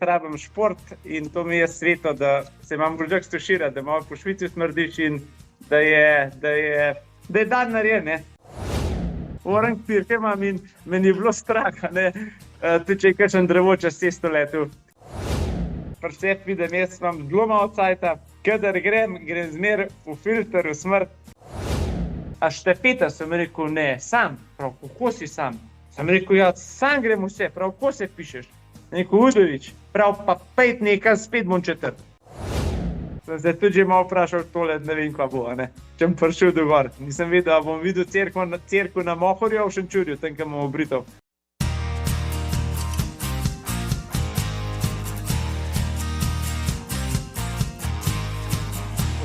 Rabim šport in to mi je sveto, da se imam grožak stušira, da malo po Švici smrdiš in da je dan narejen, ne. Orang pirke imam in meni je bilo strah, ne, tudi če je kakšen drevo čez cesto letel. Pri sebi vidim, jaz imam zelo malo cajta, kadar grem zmer v filter, v smrt. A štafeta, sem rekel, ne, sam, prav, kako si sam? Sem rekel, ja, sam grem vse, prav, kako se pišeš? Neko Udovič, prav pa 5 nekaj, spet bom 4. Sem se tudi že malo vprašal tole, ne vem, kva bo, ne. Če bom prišel do gor. Nisem vedel, a bom videl cerkev na Mohorju, v Šenčurju, tam, kam bom obrital.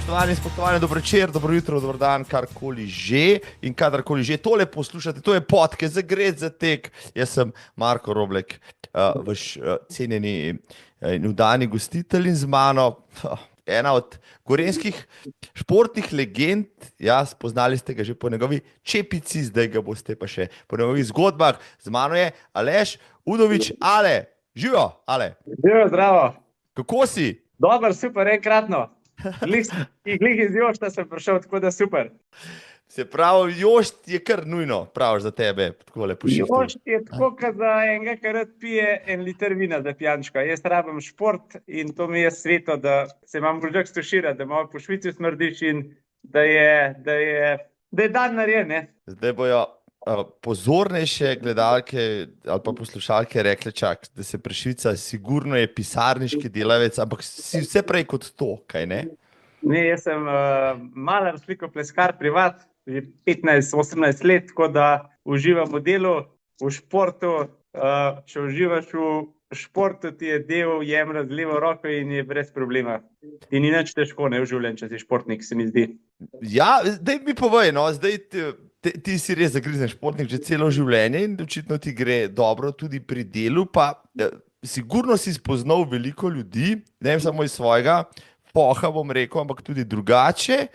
Spoštovani, dobro večer, dobro jutro, dobro dan, karkoli že in kadarkoli že tole poslušate, to je podcast za Gred za tek. Jaz sem Marko Roblek, vaš cenjeni in vdani gostitelj in z mano ena od gorenjskih športnih legend. Ja, spoznali ste ga že po njegovi čepici, zdaj ga boste pa še po njegovih zgodbah. Z mano je Aleš Udovič. Ale, živijo, Ale. Živijo, zdravo. Kako si? Dobar, super, enkratno. Glih iz Jošta sem prišel, tako da super. Se pravi, Jošt je kar nujno, praviš za tebe, tako lepo šiftu. Jošt je tako, kot za enega, ki rad pije 1 liter vina za pijančka. Jaz rabim šport in to mi je sveto, da se imam grožak stušira, da malo po Švici smrdiš in da je dan narejen, ne. Zdaj bojo pozornejše gledalke ali pa poslušalke rekli, čak, da se Prešvica sigurno je pisarniški delavec, ampak si vse prej kot to, kaj ne? Ne, jaz sem malar, slikopleskar, privat, že 15-18 let, tako da uživam v delu, v športu. Če uživaš v športu, ti je del jemlje z levo roko in je brez problema. In ni nič težko, ne, v življenju, če si športnik, se mi zdi. Ja, zdaj mi povej, no, zdaj ti si res zagrizen športnik že celo življenje in očitno ti gre dobro tudi pri delu, pa sigurno si spoznal veliko ljudi, ne vem samo iz svojega poha, bom rekel, ampak tudi drugače.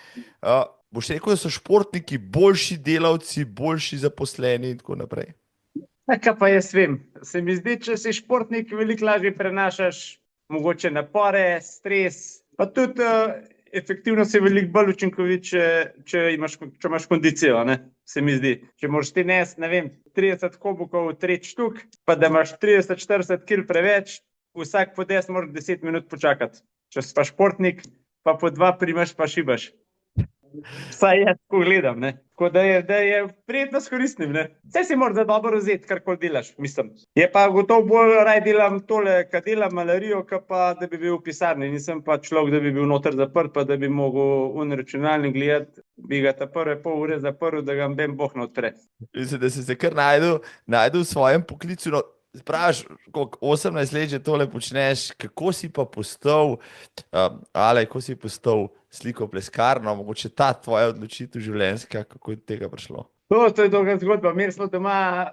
Boš rekel, da so športniki boljši delavci, boljši zaposleni in tako naprej? Kaj pa jaz vem. Se mi zdi, če si športnik, veliko lažje prenašaš mogoče napore, stres, pa tudi efektivno si veliko bolj učinkovit, če imaš kondicijo, ne, se mi zdi. Če moraš ti nesti, ne vem, 30 kobukov, 3 štuk, pa da imaš 30-40 kil preveč, vsak podest moraš 10 minut počakati. Če si pa športnik, pa po 2 primaš pa šibaš. Vsaj jaz tako gledam, ne. Tako da je prijetno s koristnim, ne. Vse si moraš za dobro vzeti, karkoli delaš, mislim. Je pa gotovo bolj raj delam tole, kad delam malarijo, ka pa da bi bil v pisarni. Nisem pa človek, da bi bil noter zaprt, pa da bi mogel računalnik gledati, bi ga ta prve pol ure zaprl, da ga ben Bog ne odpre. Mislim, da si se kar najdu v svojem poklicu. No, spraviš, koliko 18 let že tole počneš, kako si pa postal, Ale, kako si postal slikopleskar, no, mogoče ta tvoja odločitev življenjska, kako je do tega prišlo? To je dolga zgodba. Imeli smo doma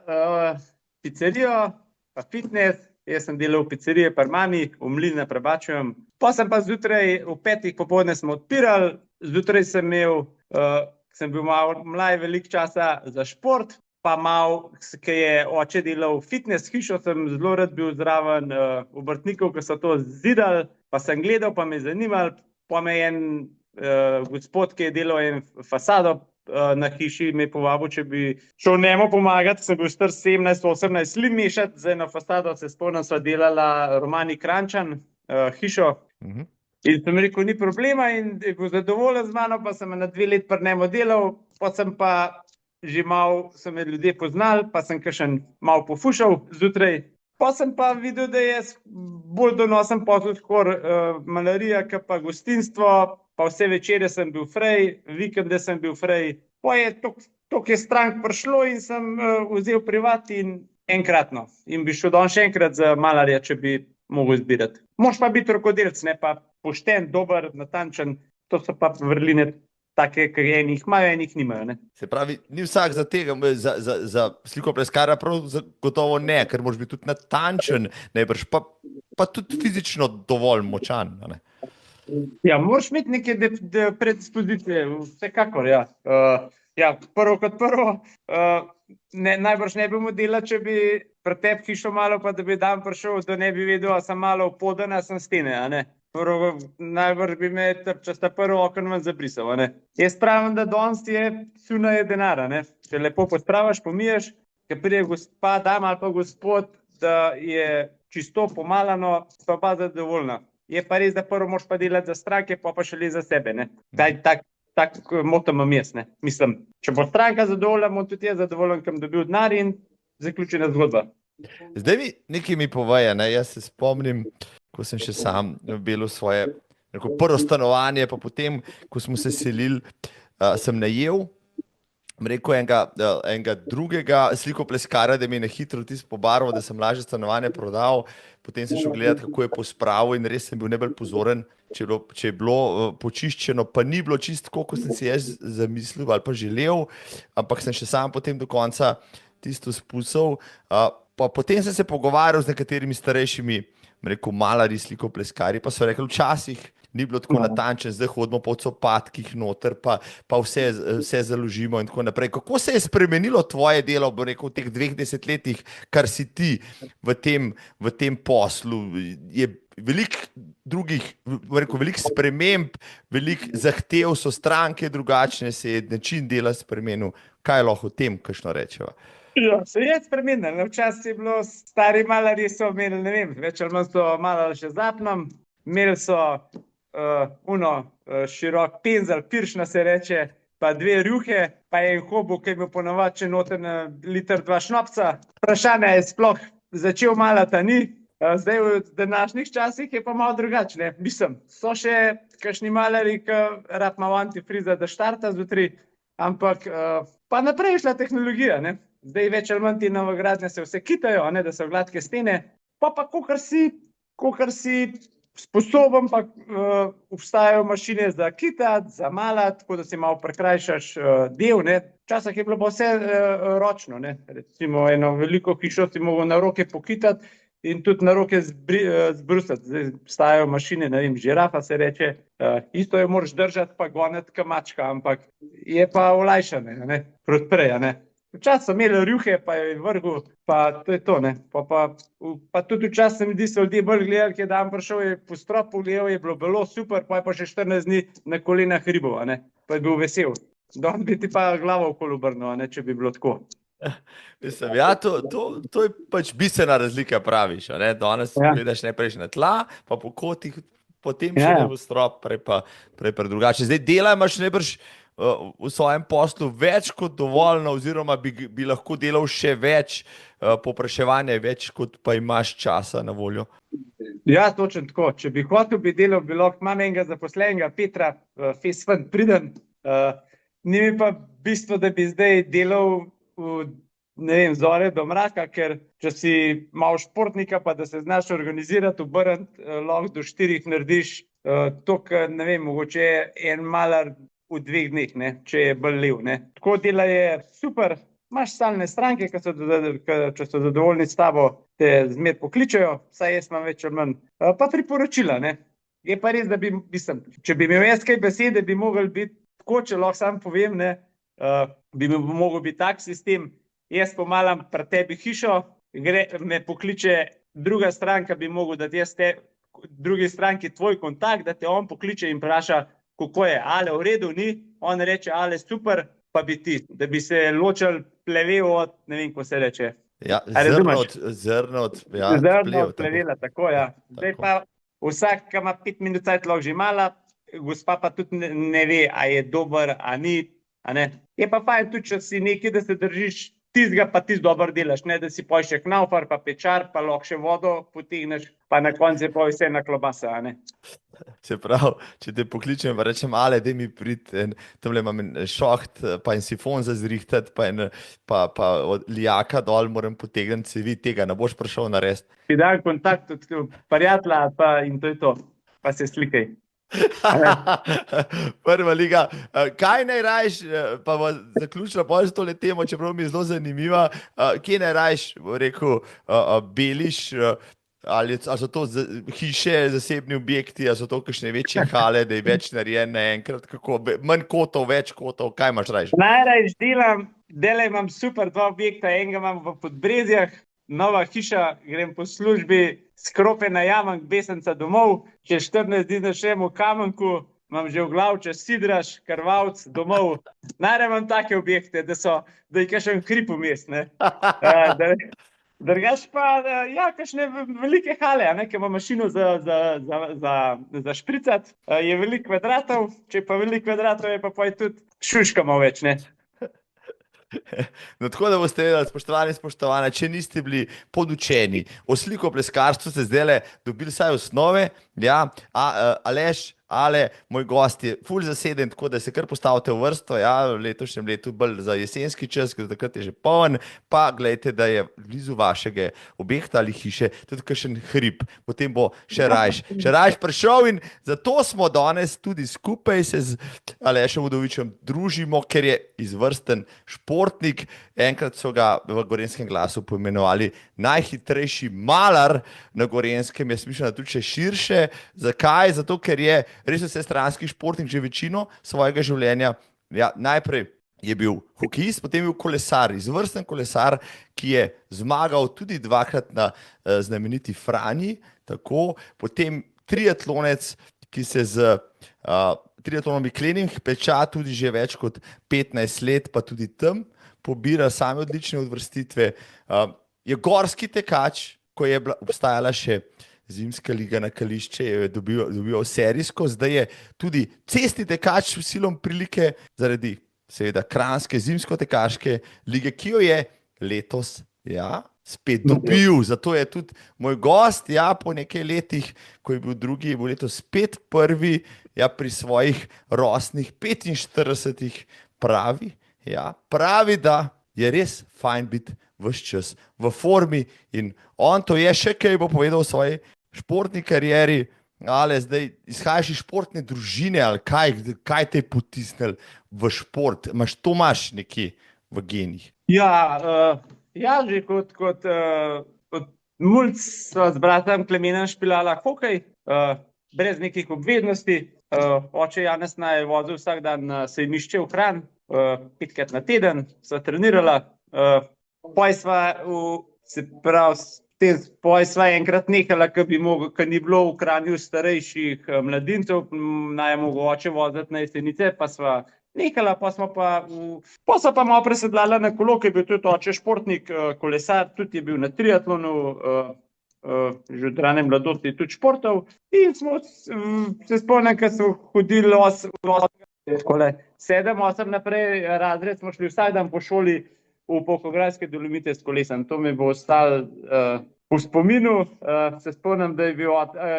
pizzerijo, pa fitness. Jaz sem delal v pizzeriji pri mami, v Mlini na Prebačevem. Pa sem pa zjutraj, v 5 popoldne smo odpirali, zjutraj sem bil malo mlaj, veliko časa za šport, pa malo, ki je oče delal fitness hišo, sem zelo rad bil zraven obrtnikov, ki so to zidali, pa sem gledal, pa me je zanimalo. Pa me je en gospod, ki je delal en fasado na hiši, me je povabil, če bi šel njemu pomagati. Sem bil star 17-18 let mešati, za eno fasado se spomnim, sva delala Romani Kranjčan hišo. In sem rekel, ni problema in je bil zadovoljen z mano, pa sem na 2 let pri njemu delal, pa sem pa že malo, so me ljudje poznali, pa sem kakšen malo pofušal zjutraj. Pa sem pa videl, da je bolj donosen posel malarija, kot pa gostinstvo, pa vse večere sem bil frej, vikende sem bil frej. Pa je toliko je strank prišlo in sem vzel privat in enkratno. In bi šel danes še enkrat za malarja, če bi mogel izbirati. Moraš pa biti rokodelec, ne pa pošten, dober, natančen. To so pa vrline take, ki enih imajo, enih nimajo, ne. Se pravi, ni vsak za tega, za slikopleskara prav gotovo ne, ker moraš biti tudi natančen, najbrž pa tudi fizično dovolj močan, ne. Ja, moraš imeti neke predispozicije, vsekakor, ja. Ja, prvo kot prvo, najbrž ne bi mu delal, če bi pretep hišo malo, pa da bi dan prišel, da ne bi vedel, a sem malo podan, a sem stene, a ne. Prvo, najbrž bi me časta prvo okno ven zabrisal, a ne. Jaz pravim, da danes je suna je denar, a ne. Če lepo pospravaš, pomiješ, ker pride gospa, dama ali pa gospod, da je čisto pomalano, pa zadovoljna. Je pa res, da prvo moraš pa delati za stranke, pa šele za sebe, ne. Tako moto imam jaz, ne. Mislim, če bo stranka zadovoljna, bom tudi jaz zadovoljen, ker bom dobil denar in zaključena zgodba. Zdaj nekaj mi poveja, ne? Jaz se spomnim, ko sem še sam bil v svoje prvo stanovanje, pa potem, ko smo se selili, sem najel, rekel enega drugega slikopleskarja, da mi je na hitro tisto pobarval, da sem lažje stanovanje prodal, potem sem šel gledati, kako je pospravil in res sem bil najbolj pozoren, če je bilo počiščeno, pa ni bilo čisto tako, kot sem si jaz zamislil ali pa želel, ampak sem še sam potem do konca tisto spustil. Pa potem sem se pogovarjal z nekaterimi starejšimi, rekel, malarji, slikopleskarji, pa so rekli, včasih ni bilo tako natančno, zdaj hodimo po copatkih noter, pa vse založimo in tako naprej. Kako se je spremenilo tvoje delo, bo rekel, v teh 2 desetletjih, kar si ti v tem poslu? Je veliko drugih, veliko sprememb, veliko zahtev, so stranke drugačne, se je način dela spremenil. Kaj lahko o tem kakšno rečeva? Ja, se je spremenil. Včasih je bilo, stari malarji so imeli, ne vem, več ali manj so malali še zapnom, imeli so širok penzel, piršna se reče, pa 2 rjuhe, pa je hobo, ki je bil ponovadi še noter na liter 2 šnopca. Vprašanje je sploh začel malati, ni. Zdaj v današnjih časih je pa malo drugačne. Mislim, so še kakšni malarji, ki rad malo antifriza, da štarta zjutraj, ampak pa naprej je šla tehnologija, ne. Zdaj več ali manj ti novogradnje se vse kitajo, ne, da so gladke stene, pa kakor si sposoben, pa obstajajo mašine za kitati, za malati, tako da si malo prikrajšaš del, ne. Včasih je bilo pa vse ročno, ne. Recimo eno veliko hišo si mogel na roke pokitati in tudi na roke zbrusati. Zdaj obstajajo mašine, ne vem, žirafa se reče, isto jo moraš držati pa goniti kot mačka, ampak je pa olajšane, ne, proti prej, ne. Včasih so imeli rjuhe, pa je vrgel, pa to je to, ne. Pa tudi včasih se mi zdi, so ljudje bolj gledali, ki je dan prišel, je po stropu gledal, je bilo super, pa je pa še 14 dni na kolenah ribal, ne. Pa je bil vesel. Danes bi ti pa glavo okoli obrnil, ne, če bi bilo tako. Mislim, ja, to je pač bistvena razlika, praviš, ne. Danes gledaš najprej na tla, pa po kotih, potem še v strop, prej pa drugače. Zdaj dela imaš najbrž v svojem poslu več kot dovoljno, oziroma bi lahko delal še več, povpraševanja je več, kot pa imaš časa na voljo. Ja, točno tako. Če bi hotel bi delal, bi lahko, imam enega zaposlenega, Petra, fejst fant priden. Ni mi pa bistvo, da bi zdaj delal ne vem, zore do mraka, ker če si malo športnika, pa da se znaš organizirati, obrniti, lahko do 4 narediš, to, ne vem, mogoče en malar v 2 dneh, ne, če je bolj lev, ne. Tako dela je super, imaš stalne stranke, če so zadovoljni s tabo, te zmer pokličejo, vsaj jaz imam več ali manj, pa priporočila, ne. Je pa res, da mislim, če bi imel jaz kaj besede, bi mogel biti tako, če lahko sam povem, ne, bi mogel biti tak sistem, jaz pomalam pri tebi hišo, me pokliče druga stranka, bi mogel dati jaz drugi stranki tvoj kontakt, da te on pokliče in vpraša, kako je, ale v redu, ni, on reče, ale super, pa bi ti, da bi se ločil plevel od, ne vem, ko se reče. Ja, zrno od plevela, tako, ja. Zdaj pa vsak, ki ima 5 minut cajt, lahko že mala, gospa pa tudi ne ve, a je dober, a ni, a ne. Je pa fajn tudi, če si nekaj, da se držiš tistega, pa tisto dobro delaš, ne, da si pol še knaufar, pa pečar, pa lahko še vodo potegneš, pa na koncu je pa vse na klobasa, a ne. Se pravi, če te pokličem, pa rečem, ale, daj mi priti, tamle imam en šoht, pa en sifon za zrihtati, pa od lijaka dol moram potegniti cevi, tega ne boš prišel narediti. Ti dam kontakt od prijatelja, pa in to je to, pa se slikaj. Prva liga. Kaj najrajš, pa bo zaključila bolj s tole temo, čeprav mi je zelo zanimiva, kje najrajš, rekel, beliš, ali so to hiše, zasebni objekti, ali so to kakšne večje hale, da je več narejen naenkrat, manj kotov, več kotov, kaj imaš rajš? Najraje delaj imam super dva objekta, enega imam v Podbrezjah, nova hiša, grem po službi, skrope najamem, besenca domov, čez 14 dni začnem v Kamenku, imam že v glavu, čez Sidraž, Krvavc, domov. Najraje imam take objekte, da je kakšen hrib vmes, ne. Drugač pa, ja, kakšne velike hale, a ne, ki ima mašino za špricat, je veliko kvadratov, če pa veliko kvadratov je pa tudi šuška malo več, ne. No, tako da boste vedeli, spoštovani, spoštovane, če niste bili podučeni o slikopleskarstvu, ste zdajle dobili vsaj osnove, ja, Aleš, Ale, moj gost je ful zaseden, tako da se kar postavite v vrsto, ja, v letošnjem letu bolj za jesenski čas, ker takrat je že poln, pa gledajte, da je blizu vašega objekta ali hiše tudi kakšen hrib, potem bo še rajš prišel in zato smo danes tudi skupaj se z Alešem Udovičem družimo, ker je izvrsten športnik, enkrat so ga v Gorenjskem glasu poimenovali najhitrejši malar na Gorenjskem, jaz mislim, da tudi še širše. Zakaj? Zato, ker je res vsestranski športnik že večino svojega življenja. Ja, najprej je bil hokejist, potem je bil kolesar, izvrsten kolesar, ki je zmagal tudi dvakrat na znameniti Franji, tako, potem triatlonec, ki se z triatlonom Biklenim peča tudi že več kot 15 let, pa tudi tam pobira same odlične uvrstitve. Je gorski tekač, ko je obstajala še Zimska liga na Kališče, je dobival serijsko, zdaj je tudi cestni tekač v silom prilike zaradi seveda Kranjske zimsko-tekaške lige, ki jo je letos, ja, spet dobil. Zato je tudi moj gost, ja, po nekaj letih, ko je bil drugi, je bil letos spet prvi, ja, pri svojih rosnih 45 pravi, da je res fajn biti ves čas v formi in on to je še kaj bo povedal o svoji športni karieri, ali zdaj izhajaš iz športne družine, ali kaj te je potisnil v šport? Imaš nekje v genih? Ja, že kot mulc sva z bratom Klemenom špilala hokej, brez nekih obveznosti. Oče Janez naj je vozil vsak dan na sejmišče v Kranj, 5-krat na teden, sva trenirala. Poj sva enkrat nehala, ker ni bilo v Kranju starejših mladincev, naj je mogel oče voziti na Jesenice, pa sva nehala, pa sva pa malo presedlala na kolo, ker je bil tudi oče športnik, kolesar, tudi je bil na triatlonu, že od rane mladosti tudi športov. In smo se spomnim, ker smo hodili 7-8 naprej razred, smo šli vsak dan po šoli v Polhograjske Dolomite s kolesom. To mi bo ostalo v spominu. Se spomnim, da je bil,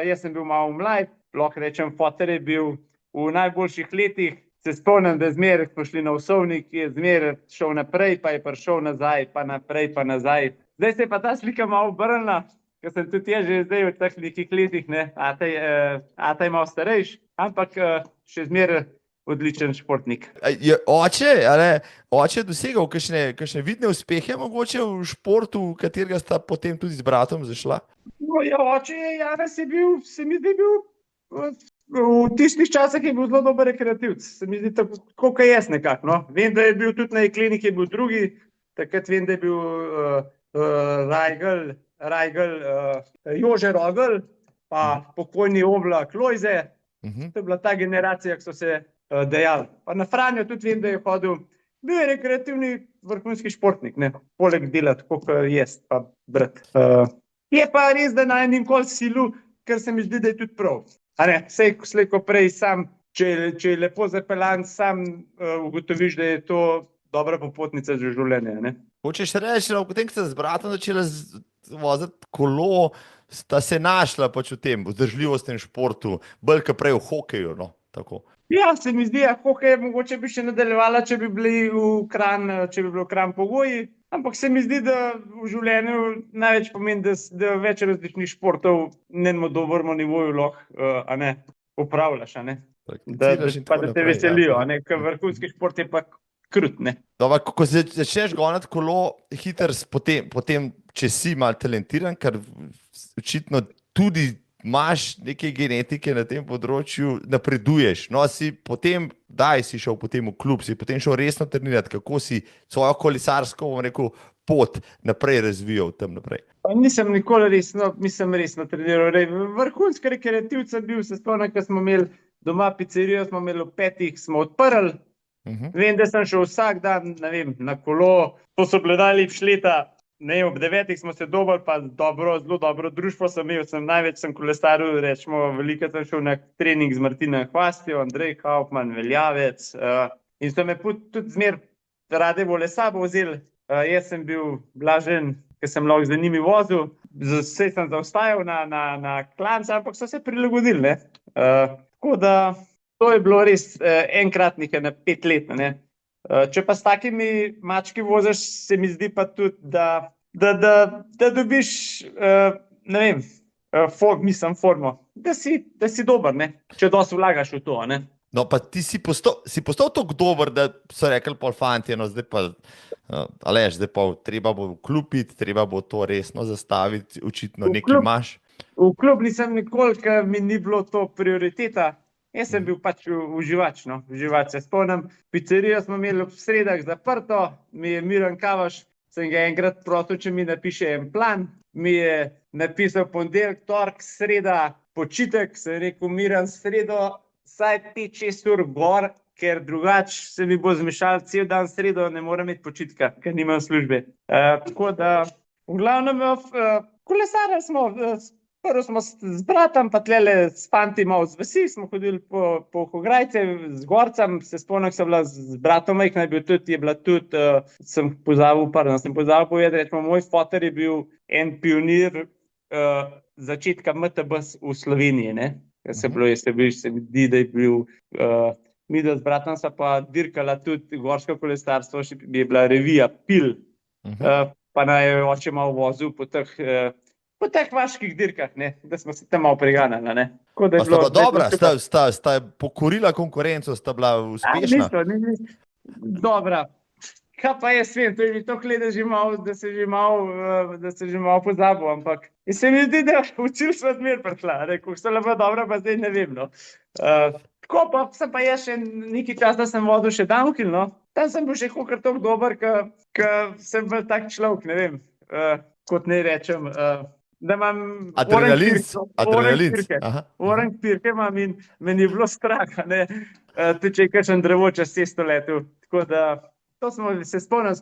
jaz sem bil malo mlad, lahko rečem, foter je bil v najboljših letih. Se spomnim, da zmeraj smo šli na Osovnik, je zmeraj šel naprej, pa je prišel nazaj, pa naprej, pa nazaj. Zdaj se je pa ta slika malo obrnila, ker sem tudi jaz že zdaj v teh nekih letih, ne, Ata je malo starejši, ampak še zmeraj odličen športnik. Je oče dosegal kakšne vidne uspehe mogoče v športu, v katerega sta potem tudi z bratom zašla? No, ja, oče Janez je bil, se mi zdi, v tistih časih je bil zelo dober rekreativc. Se mi zdi tako, kot jaz nekako, no. Vem, da je bil tudi na Jeklenih, je bil drugi, takrat vem, da je bil Jože Rogl, pa pokojni Oblak Lojze. To je bila ta generacija, ki so se dejali. Pa na Franjo tudi vem, da je hodil. Bil je rekreativni vrhunski športnik, ne, poleg dela, tako kot jaz, pa brat. Je pa res, da naj nikoli silu, ker se mi zdi, da je tudi prav. A ne, sej ko prej sam, če je lepo zapeljan, sam ugotoviš, da je to dobra popotnica za življenje, ne. Hočeš reči, no, potem, ko sta z bratom začela voziti kolo, sta se našla pač v tem, vzdržljivostnem športu, bolj kot prej v hokeju, no, tako. Ja, se mi zdi, hokej mogoče bi še nadaljevala, če bi bili v Kranj pogoji, ampak se mi zdi, da v življenju največ pomeni, da več različnih športov na enem dobrem nivoju lahko, a ne, upravljaš, a ne. Da te veselijo, a ne, ker vrhunski šport je pa krut, ne. Dobro, ko začneš goniti kolo hitro, potem, če si malo talentiran, kar očitno tudi imaš neke genetike na tem področju, napreduješ. No, si šel potem v klub, si potem šel resno trenirati, kako si svojo kolesarsko, bom rekel, pot naprej razvijal tam naprej. Pa nisem nikoli resno treniral. Vrhunski rekreativec sem bil, se spomnim, ko smo imeli doma pizzerijo, smo imeli v 5, smo odprli. Vem, da sem šel vsak dan, ne vem, na kolo, to so bile najlepša leta. Ne, ob 9 smo se dobili, pa zelo dobro društvo sem imel, največ sem kolesaril, rečemo, veliko sem šel na trening z Martinom Hvastjo, Andrej Kaufman, Veljavec, in so me tudi zmer rade vole sabo vzeli. Jaz sem bil blažen, ker sem lahko z njimi vozil, vse sem zaostajal na klanca, ampak so se prilagodili, ne. Tako da, to je bilo res enkratnik na 5 let, ne. Če pa s takimi mački voziš, se mi zdi pa tudi, da dobiš, ne vem, formo, da si dober, ne, če dosti vlagaš v to, ne. No, pa ti si postal tako dober, da so rekli pol fantje, no, zdaj pa, Aleš, zdaj pa treba bo vklopiti, treba bo to resno zastaviti, očitno nekaj imaš. V klub nisem nikoli, ker mi ni bilo to prioriteta. Jaz sem bil pač uživač, no, uživač. Se spomnim, pizzerijo smo imeli ob sredah zaprto, mi je Miran Kavaš, sem ga enkrat prosil, če mi napiše en plan, mi je napisal ponedeljek, torek, sreda, počitek, sem rekel, Miran, sredo, vsaj 5-6 ur gor, ker drugače se mi bo zmešal cel dan sredo, ne morem imeti počitka, ker nimam službe. Tako da, v glavnem, kolesarili smo, prvo smo z bratom, pa tlele s fanti malo z vasi, smo hodili po Hograjce, z Gorcem, se spomnim, sem bila z bratom majhna, sem pozabil povedati, rečemo, moj foter je bil en pionir začetka MTB v Sloveniji, ne. Se mi zdi, da je bil, mi z bratom sva pa dirkala tudi gorsko kolesarstvo, še je bila revija Pil, pa naj je oče malo vozil po teh vaških dirkah, ne, da smo se tam malo preganjali, ne. Pa sta bila dobra, sta pokorila konkurenco, sta bila uspešna. Dobra. Kaj pa jaz vem, to je mi toliko let, da se že malo pozabil, ampak se mi zdi, da učili smo zmer prišla, kako so bila dobra, pa zdaj ne vem, no. Tako pa sem pa jaz še nekaj čas, da sem vodil še downhill, no. Tam sem bil še kakor toliko dober, ker sem bil tak človek, ne vem, kot ne rečem, da imam adrenalinc. Orange pirke imam in meni je bilo strah, ne, tudi če je kakšen drevo čez cesto letel. Tako da, se spomnim,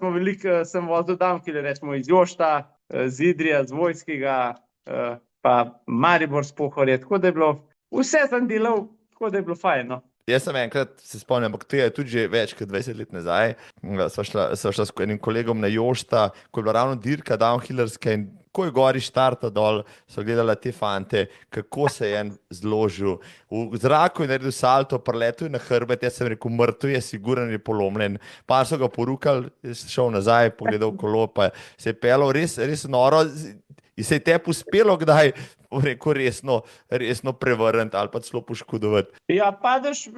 sem vozil downhill, rečemo iz Jošta, z Idrija, z Vojskega, pa Maribor s Pohorje, tako da je bilo, vse sem delal, tako da je bilo fajn, no. Jaz sem enkrat, se spomnim, ampak to je tudi že več kot 20 let nazaj, sva šla s enim kolegom na Jošta, ko je bila ravno dirka downhillerska in ko je gori štarta dol, so gledala te fante, kako se je en zložil. V zraku je naredil salto, preletel je na hrbet, jaz sem rekel, mrtev je, siguren je polomljen. Par so ga porukali, šel nazaj, pogledal kolo, pa se je pelal res noro. In se je tebi uspelo kdaj, rekel, resno prevrniti ali pa celo poškodovati? Ja, padeš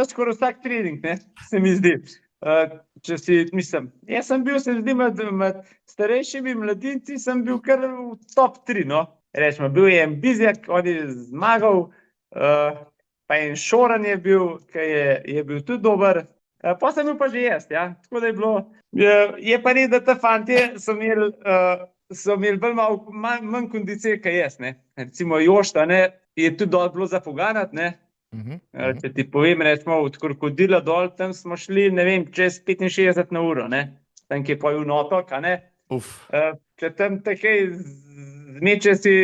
skoraj vsak trening, ne, se mi zdi. Jaz sem bil, se zdi, med starejšimi mladinci sem bil kar v top 3, no. Rečemo, bil je en Bizjak, on je zmagal, pa en Šoran je bil, ki je bil tudi dober. Pa sem bil pa že jaz, ja, tako da je bilo. Je pa res, da te fantje so imeli manj kondicije, kot jaz, ne. Recimo Jošta, ne, je tudi dol bilo za poganjati, ne. Če ti povem, rečemo, od Krokodila dol, tam smo šli, ne vem, čez 65 na uro, ne. Tam, ki je pa v otok, a ne. Če tam takej zmeče si,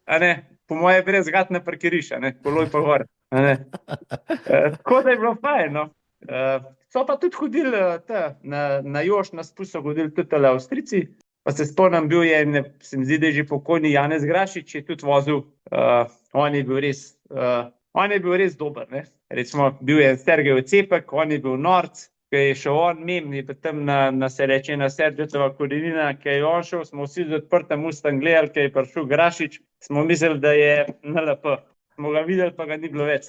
a ne, po moje brez gat na parkiriš, a ne, kolo je pa gor, a ne. Tako da je bilo fajn, no. So pa tudi hodili na Jošt, na spust so hodili tudi Avstrijci, pa se spomnim, bil je, se mi zdi, da je že pokojni Janez Grašič, je tudi vozil, on je bil res dober, ne. Recimo, bil je Sergej Ocepek, on je bil norc, ki je šel on mem, je pa tam se reče na Sergetova korenina, ki je on šel, smo vsi z odprtem ustom gledali, ki je prišel Grašič, smo mislili, da je NLP. Smo ga videli, pa ga ni bilo več.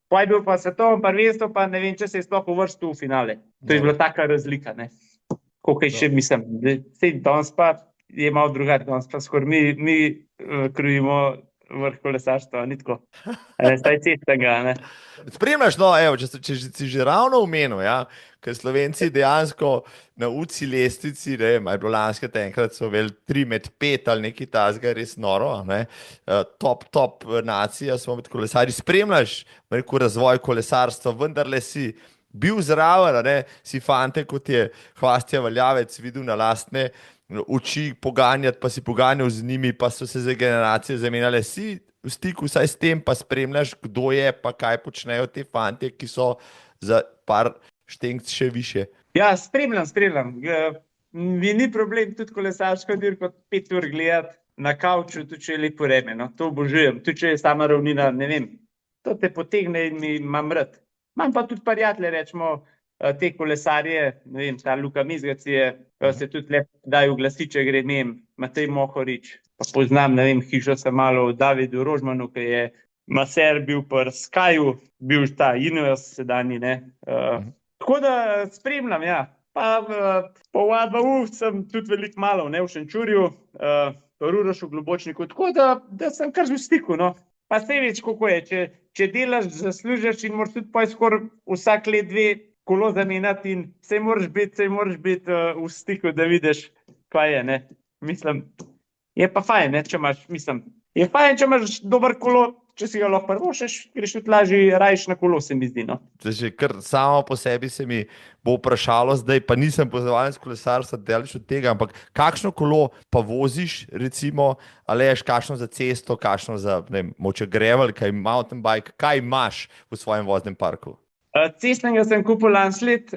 Pa je bil pa svetovno prvenstvo, pa ne vem, če se je sploh uvrstil v finale. To je bila taka razlika, ne. Koliko je še, mislim, sej danes pa je malo drugače, danes pa skoraj mi krojimo vrh kolesarstva, ni tako. Staj cestnega, ne. Spremljaš, no, evo, če si že ravno omenil, ja, ker Slovenci dejansko na UCI lestvici, ne vem, a je bilo lanske enkrat so vel 3 med 5 ali nekaj takega, res noro, ne, top nacija smo med kolesarji. Spremljaš, rekel, razvoj kolesarstva, vendarle si bil zraven, ne, si fante, kot je Hvastija Valjavec videl na lastne oči poganjati, pa si poganjal z njimi, pa so se za generacije zamenjale. Si v stiku vsaj s tem, pa spremljaš, kdo je, pa kaj počnejo te fantje, ki so za par štenk še više. Ja, spremljam. Mi ni problem tudi kolesarsko dirko 5 ur gledati na kavču, tudi če je lepo vreme, no. To obožujem, tudi če je sama ravnina, ne vem, to te potegne in mi imam rad. Imam pa tudi prijatelje, rečemo, te kolesarje, ne vem, ta Luka Mizgac se tudi lepo daj oglasi, če gre mem, Matej Mohorič. Pa poznam, ne vem, hišo sem malo v Davidu Rožmanu, ki je maser bil pri Skyju, bil ta Ineos sedanji, ne. Tako da spremljam, ja. Pa po ADVU sem tudi veliko malo, ne, v Šenčurju, pa Urošu Globočniku, tako da sem kar v stiku, no. Pa saj več, kako je, če delaš, zaslužiš in moraš tudi skoraj vsak let 2 kolo zamenjati in saj moraš biti v stiku, da vidiš, kaj je, ne. Mislim, je pa fajn, ne, če imaš, je fajn, če imaš dober kolo, če si ga lahko prvošeš, greš tudi lažje rajš na kolo, se mi zdi, no. Že kar samo po sebi se mi bo vprašalo zdaj, pa nisem poznavalec kolesarstva, daleč od tega, ampak kakšno kolo pa voziš, recimo, Aleš, kakšno za cesto, kakšno za, ne vem, moče gravel, kaj mountain bike, kaj imaš v svojem voznem parku? Cestnega sem kupil lansko let,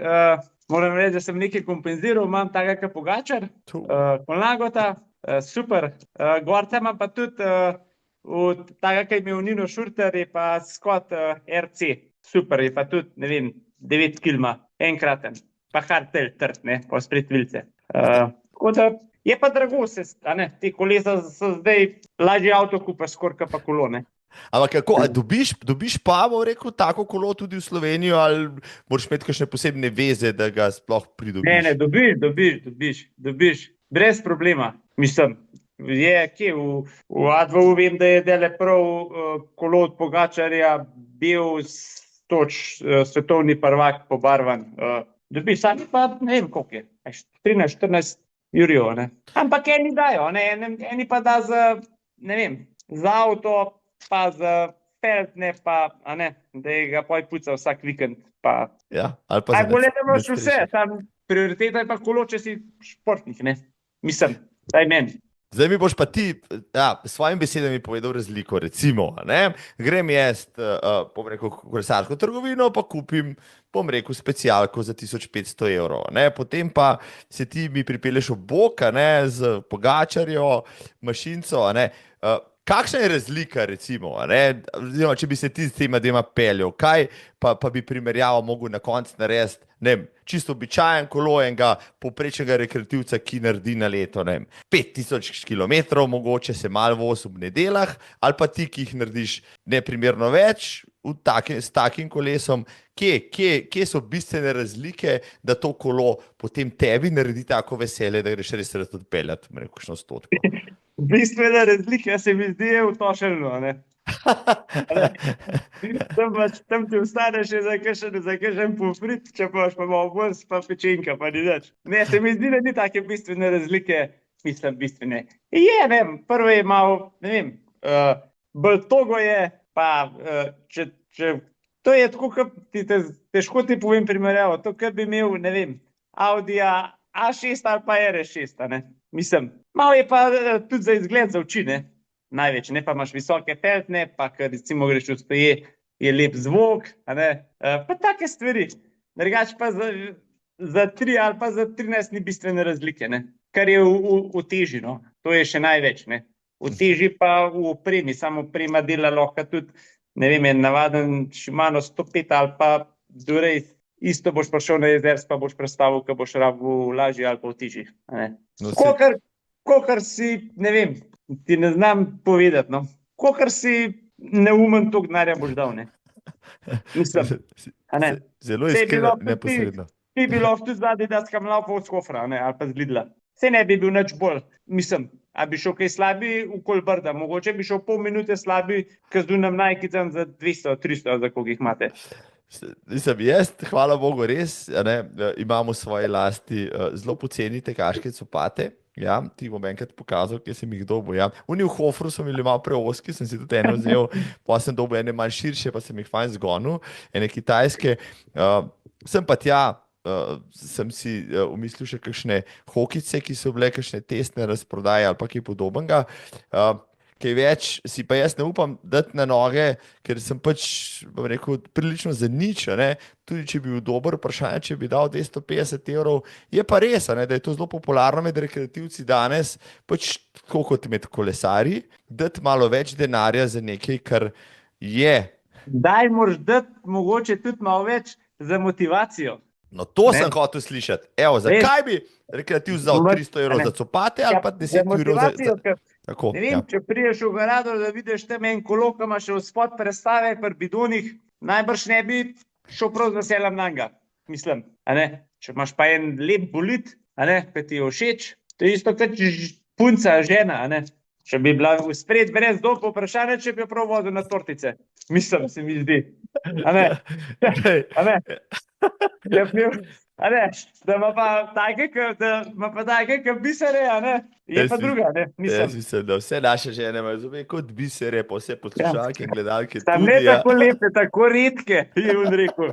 moram reči, da sem nekaj kompenziral, imam takega kot Pogačar, Colnagota, super. Gorca imam pa tudi od takega, ki je imel Nino Šurter, je pa Scott RC. Super, je pa tudi, ne vem, 9 kilma, enkraten. Pa hardtail trd, ne, pa spred vilce. Tako da je pa drago te kolesa so zdaj lažje avto kupaš skoraj kot pa kolo, ne. Ampak kako, a dobiš pa, bom rekel, tako kolo tudi v Slovenijo ali moraš imeti kakšne posebne veze, da ga sploh pridobiš? Ne, dobiš. Brez problema. Mislim, je kje, v ADVU vem, da je dele prav kolo od Pogačarja bil svetovni prvak pobarvan. Dobiš, sami pa ne vem koliko je, 13-14 jurjev, ne. Ampak eni dajo, ne, eni pa da za, ne vem, za avto, pa za felt, ne, pa, a ne, da je ga poj puca vsak vikend, pa. Ja, ali pa bolje, da imaš vse, tam prioriteta je pa kolo, če si športnik, ne. Mislim, daj meni. Zdaj mi boš pa ti, s svojimi besedami povedal razliko, recimo, ne, grem jaz, bom rekel, kolesarsko trgovino, pa kupim, bom rekel, specialko za 1500 evrov, ne, potem pa se ti mi pripelješ v bok, ne, z Pogačarjo, mašinco, ne, kakšna je razlika, recimo, ne, če bi se ti s tema dvema peljal, kaj pa bi primerjavo mogel na koncu narediti, ne vem, čisto običajen kolo enega povprečnega rekreativca, ki naredi na leto, ne vem, 5000 kilometrov, mogoče se malo vozi v nedeljah, ali pa ti, ki jih narediš neprimerno več s takim kolesom, kje so bistvene razlike, da to kolo potem tebi naredi tako veselje, da greš res odpeljati, kakšno 100%. Bistvena razlika se mi zdi v tošelju, ne. Tam ti ostane še za kakšen pomfrit, če pa malo bolj, pa pečenka, pa ni več. Ne, se mi zdi, da ni take bistvene razlike, bistvene. Je, ne vem, prvo je malo, ne vem, bolj togo je, pa to je tako, težko ti povem primerjavo, to, kar bi imel, ne vem, Audija A6 ali pa RS6, ne. Mislim, malo je pa tudi za izgled za oči, ne, največ, ne, pa imaš visoke feltne, pa ker recimo greš v stoje, je lep zvok, a ne, pa take stvari. Drugače pa za 3 ali pa za 13 ni bistvene razlike, ne, kar je v teži, no, to je še največ, ne. V teži pa v opremi, samo oprema dela lahko tudi, ne vem, je navaden Shimano 105 ali pa Durej, isto boš prišel na jezers, pa boš predstavil, ko boš rabil lažje ali pa v teži, a ne. Kolikor si, ne vem, ti ne znam povedati, no. Kolikor si neumen, toliko denarja boš dal, ne. Mislim, a ne. Zelo iskreno, neposredno. Ti bi lahko tudi z Adidaskam laufal s Hofra, ne, ali pa z Lidla. Se ne bi bil nič bolj, mislim, a bi šel kaj slabi okoli Brda, mogoče bi šel pol minute slabi, ker zunam najkicam za 200, 300, za koliko jih imate. Mislim, jaz, hvala Bogu, res imamo v svoji lasti zelo poceni tekaške copate. Ja, ti bom enkrat pokazal, kje sem jih dobil. Ja. Oni v Hofru so bili malo preoski, sem si tudi eno vzel, pa sem dobil ene malo širše, pa sem jih fajn zgonil, ene kitajske. Sem pa tja, sem si umislil še kakšne hokice, ki so bile kakšne testne razprodaje ali pa kaj podobnega. Kaj več si pa jaz ne upam dati na noge, ker sem pač, bom rekel, prilično za nič, ne? Tudi če bi bil dober, vprašanje, če bi dal 250 evrov, je pa res, ne? Da je to zelo popularno med rekreativci danes, pač tako kot med kolesarji, dati malo več denarja za nekaj, kar je. Daj moraš dati mogoče tudi malo več za motivacijo. No, to sem hotel slišati. Evo, zakaj bi rekreativ zdal 300 evrov za copate ali pa 10 evrov za... Tako, ne vem, če priješ v Garado, da vidiš tam en kolo, ki ima še v spod predstave pri bidonih, najbrž ne bi šel prav z veseljem na njega, mislim, a ne? Če imaš pa en lep bolid, a ne, ki ti je všeč, to je isto kot punca, žena, a ne? Če bi bila v spred brez dol, vprašanje, če bi jo prav vodil na tortice. Mislim, se mi zdi. A ne? A ne? A ne? Da ima pa take, ki bisere, a ne? Je pa druga, ne? Jaz mislim, da vse naše žene imajo zobe kot bisere, pa vse poslušalke in gledalke tudi. Tam ne tako lepe, tako redke, je on rekel.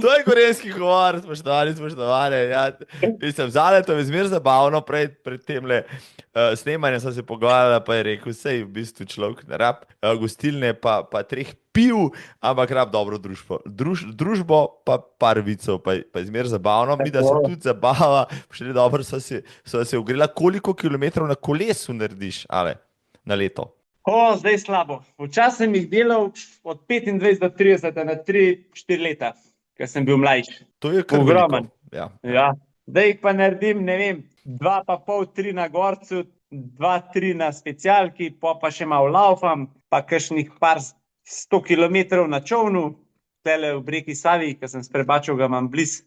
To je gorenjski humor, spoštovane. Ja. Mislim, Zaletom je zmer zabavno, pred temle snemanjem sem se pogovarjala, pa je rekel, sej v bistvu človek ne rab gostilne pa 3 piv, ampak rab dobro družbo, pa par vicov, pa je zmer zabavno. Mi, da se tudi zabava, še ne dobro, so se ogrela, koliko kilometrov na kolesu narediš, ale, na leto? Zdaj slabo. Včasih sem jih delal od 25 do 30 na 3-4 leta, ker sem bil mlajši. To je kar ogromen. Veliko. Ja. Zdaj jih pa naredim, ne vem, 2,5-3 na gorcu, 2-3 na specialki, pa še malo laufam, pa kakšnih par 100 kilometrov na čovnu, tele v Breki Savi, ker sem s Prebačevega imam bliz,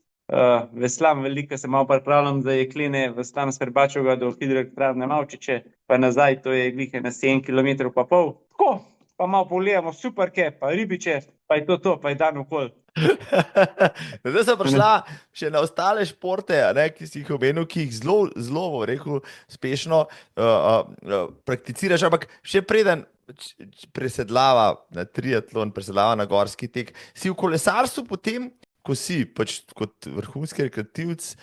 veslam veliko, se malo pripravljam za jeklene, veslam s Prebačevega do hidroelektrarne Mavčiče, pa nazaj, to je glih na 7 km pa pol. Tako, pa malo polijemo superke, pa ribiče, pa je to, pa je dan okol. Zdaj sem prišla še na ostale športe, ne, ki si jih omenil, ki jih zelo, rekel, uspešno prakticiraš, ampak še preden presedlava na triatlon, presedlava na gorski tek, si v kolesarstvu potem, ko si pač kot vrhunski rekreativc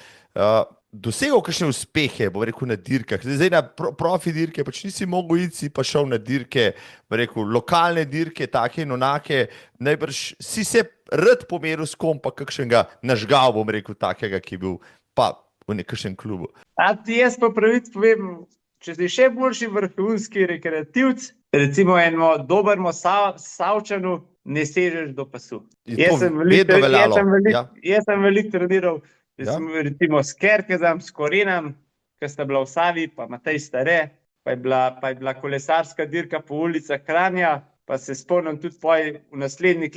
dosegel kakšne uspehe, bom rekel, na dirkah. Zdaj na profi dirke pač nisi mogel iti, si pa šel na dirke, bom rekel, lokalne dirke, take in onake, najbrž si se rad pomeril s kom, pa kakšnega nažgal, bom rekel, takega, ki je bil pa v nekakšnem klubu. Jaz pa pravic povem, če si še boljši vrhunski rekreativc, recimo enemu dobremu Savčanu, ne sežeš do pasu. Jaz sem veliko treniral, recimo s Kerkezom, s Korenom, ki sta bila v Savi, pa Matej Stare, pa je bila kolesarska dirka po ulicah Kranja, pa se spomnim tudi v naslednjih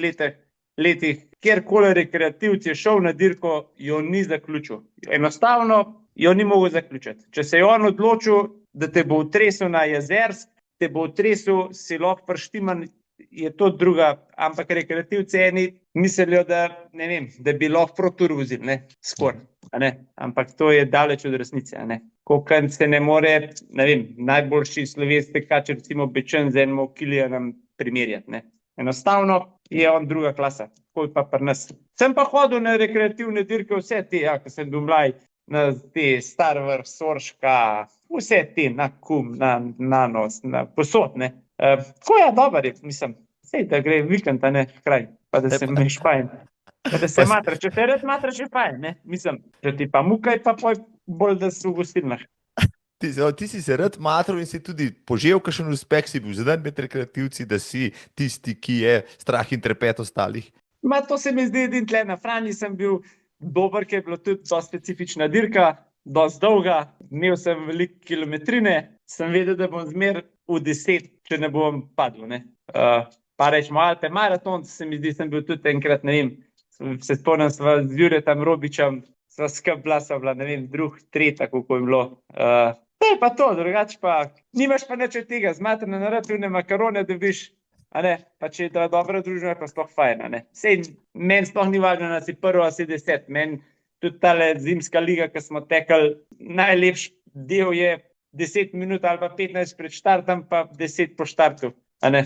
letih, kjerkoli rekreativc je šel na dirko, jo ni zaključil. Enostavno jo ni mogel zaključiti. Če se je on odločil, da te bo utresel na Jezersk, te bo utresel, si lahko prištiman, je to druga, ampak rekreativci eni mislijo, da bi lahko protur vozili, skoraj, ampak to je daleč od resnice, Kolikor se ne more, najboljši slovenski tekač, recimo Bečan z enim Kilianom primerjati, Enostavno je on druga klasa, tako je pa pri nas. Sem pa hodil na rekreativne dirke, vse te, ko sem bil mlaj, na te Star Vrh, Sorška, vse te, na Kum, na Nanos, na posod, Tako je dober, mislim, sej, da gre vikend, kraj, pa da se meš fajn. Pa da se matra, če te red matraš, je fajn, mislim, če ti pa mukaj, pa bolj, da si v gostilnah. Ti si se rad matral in si tudi požel kakšen uspeh, si bil zadan med rekreativci, da si tisti, ki je strah in trepet ostalih. To se mi zdi, edin tle na Franji sem bil dober, ker je bilo tudi dosti specifična dirka, dosti dolga, imel sem veliko kilometrine, sem vedel, da bom zmer v 10, če ne bom padel, Pa rečemo Alpe maraton, se mi zdi, sem bil tudi enkrat, se spomnim sva z Juretom Robičem, sva skupaj bila, ne vem, tretja, kako je bilo. To je pa to, drugače pa, nimaš pa nič od tega, zmatrane narativne makarone dobiš, a ne, pa če je to dobra družba, je pa sploh fajn, a ne. Sej, meni sploh ni važno, da si prvo, a si 10, meni tudi tale zimska liga, ki smo tekli, najlepši del je 10 minut ali pa 15 pred štartom, pa 10 po štartu, a ne.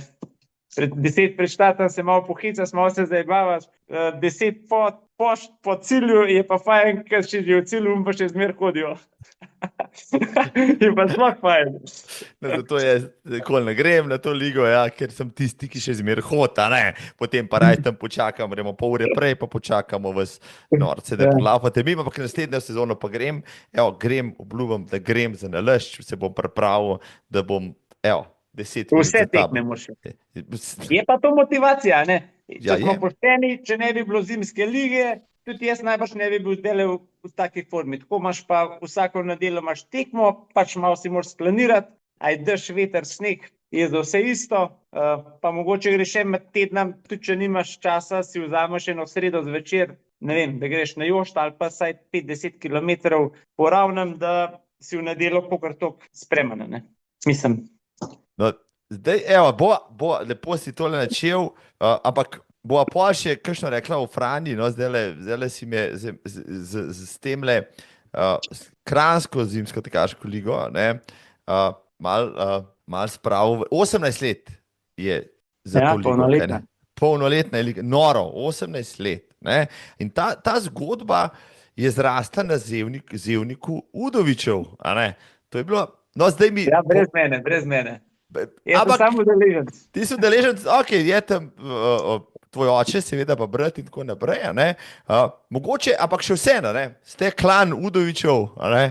10 pred štartom se malo pohica, malo se zajebavaš, 10 po cilju je pa fajn, ker še že v cilju pa še zmer hodijo. Je pa sploh fajn. Zato je, nikoli ne grem na to ligo, ja, ker sem tisti, ki še zmer hota, ne. Potem pa raj tam počakam, gremo pol ure prej, pa počakamo vas norce, da polapate. Mi pa naslednjo sezono pa grem, obljubam, da grem za nalašč, se bom pripravil, da bom, 10 minut vse tekme moraš. Je pa to motivacija, ne? Ja, Če smo pošteni, če ne bi bilo zimske lige, tudi jaz najbrž ne bi bil zdaj v taki formi. Tako imaš pa vsako nedeljo imaš tekmo, pač malo si moraš splanirati, aj dež, veter, sneg, je za vse isto, pa mogoče greš še med tednom, tudi če nimaš časa, si vzameš eno sredo zvečer, ne vem, da greš na Jošt ali pa saj 50 kilometrov po ravnem, da si v nedeljo kakor toliko spreman, ne? Mislim. No, zdaj, lepo si tole načel, ampak bova pol še kakšno rekla o Franji, no, zdajle si me z temle kranjsko zimsko tekaško ligo, ne, mal spravil, 18 let je za to ligo. Polnoletna. Polnoletna je liga, noro, 18 let, ne, in ta zgodba je zrasla na Zevniku Udovičev, a ne, to je bilo, no, zdaj mi... Ja, brez mene. Jaz sem samo udeleženec. Ti si udeleženec, je tam tvoj oče, seveda pa brat in tako naprej, a ne. Mogoče, ampak še vseeno, ne, ste klan Udovičev, a ne,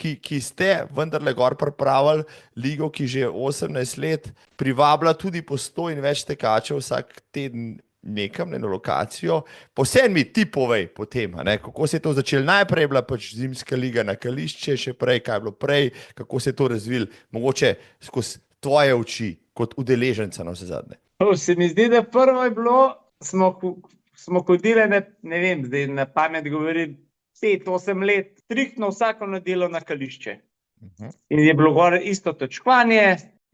ki ste vendarle gor pripravili ligo, ki že 18 let privabila tudi po 100 in več tekačev vsak teden nekam, na lokacijo. Posebej mi ti povej potem, a ne, kako se je to začelo. Najprej je bila pač zimska liga na Kališče, še prej, kaj je bilo prej, kako se je to razvilo, mogoče skozi tvoje oči, kot udeleženca na vse zadnje. Se mi zdi, da prvo je bilo, smo hodili, ne vem, zdaj na pamet govorim, 5-8 let, striktno vsako nedeljo na Kališče. In je bilo gor isto točkovanje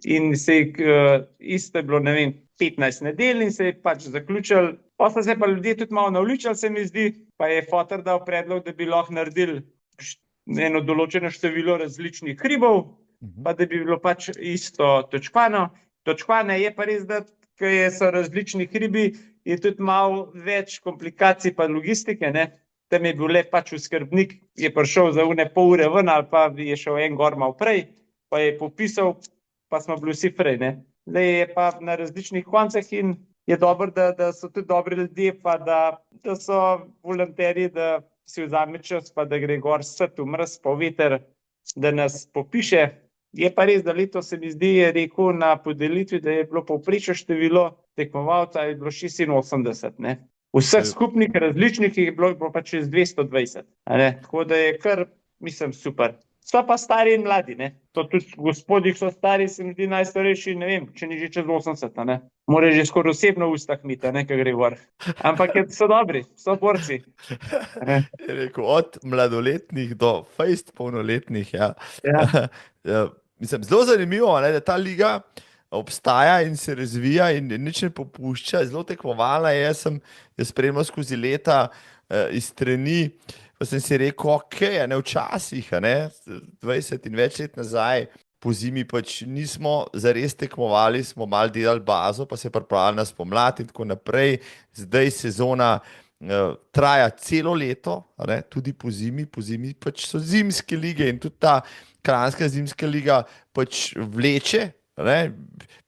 in isto je bilo, ne vem, 15 nedelj in se je pač zaključil. Potem se pa ljudje tudi malo navličali, se mi zdi, pa je foter dal predlog, da bi lahko naredili eno določeno število različnih hribov, pa da bi bilo pač isto točkovano. Točkovane je pa res, da so različni hribi, je tudi malo več komplikacij pa logistike, ne. Tam je bil le pač oskrbnik, je prišel za une pol ure ven ali pa je šel en gor malo prej, pa je popisal, pa smo bili vsi prej, ne. Zdaj je pa na različnih koncih in je dobro, da so tudi dobri ljudje, pa da so volonterji, da si vzame čas, pa da gre gor set v mraz, pa veter, da nas popiše. Je pa res, da letos se mi zdi, je rekel na podelitvi, da je bilo povprečno število tekmovalcev, je bilo 86, ne. Vseh skupnih različnih je bilo pa čez 220, a ne. Tako da je kar, mislim, super. So pa stari in mladi, ne. To tudi gospodi, so stari, se mi zdi najstarejši, ne vem, če ni že čez 80, a ne. More že skoraj osebno v ustah imeti, a ne, ko gre gor. Ampak so dobri, so borci. Je rekel, od mladoletnih do fejst polnoletnih, ja. Mislim, zelo zanimivo, ne, da ta liga obstaja in se razvija in nič ne popušča, zelo tekmovalna je, jaz spremljal skozi leta iz strani, pa sem si rekel, a ne, včasih, a ne, 20 in več let nazaj, po zimi pač nismo zares tekmovali, smo malo delali bazo, pa se pripravljali na spomlad in tako naprej, zdaj sezona traja celo leto, a ne, tudi po zimi pač so zimske lige in tudi ta kranjska zimska liga pač vleče, ne?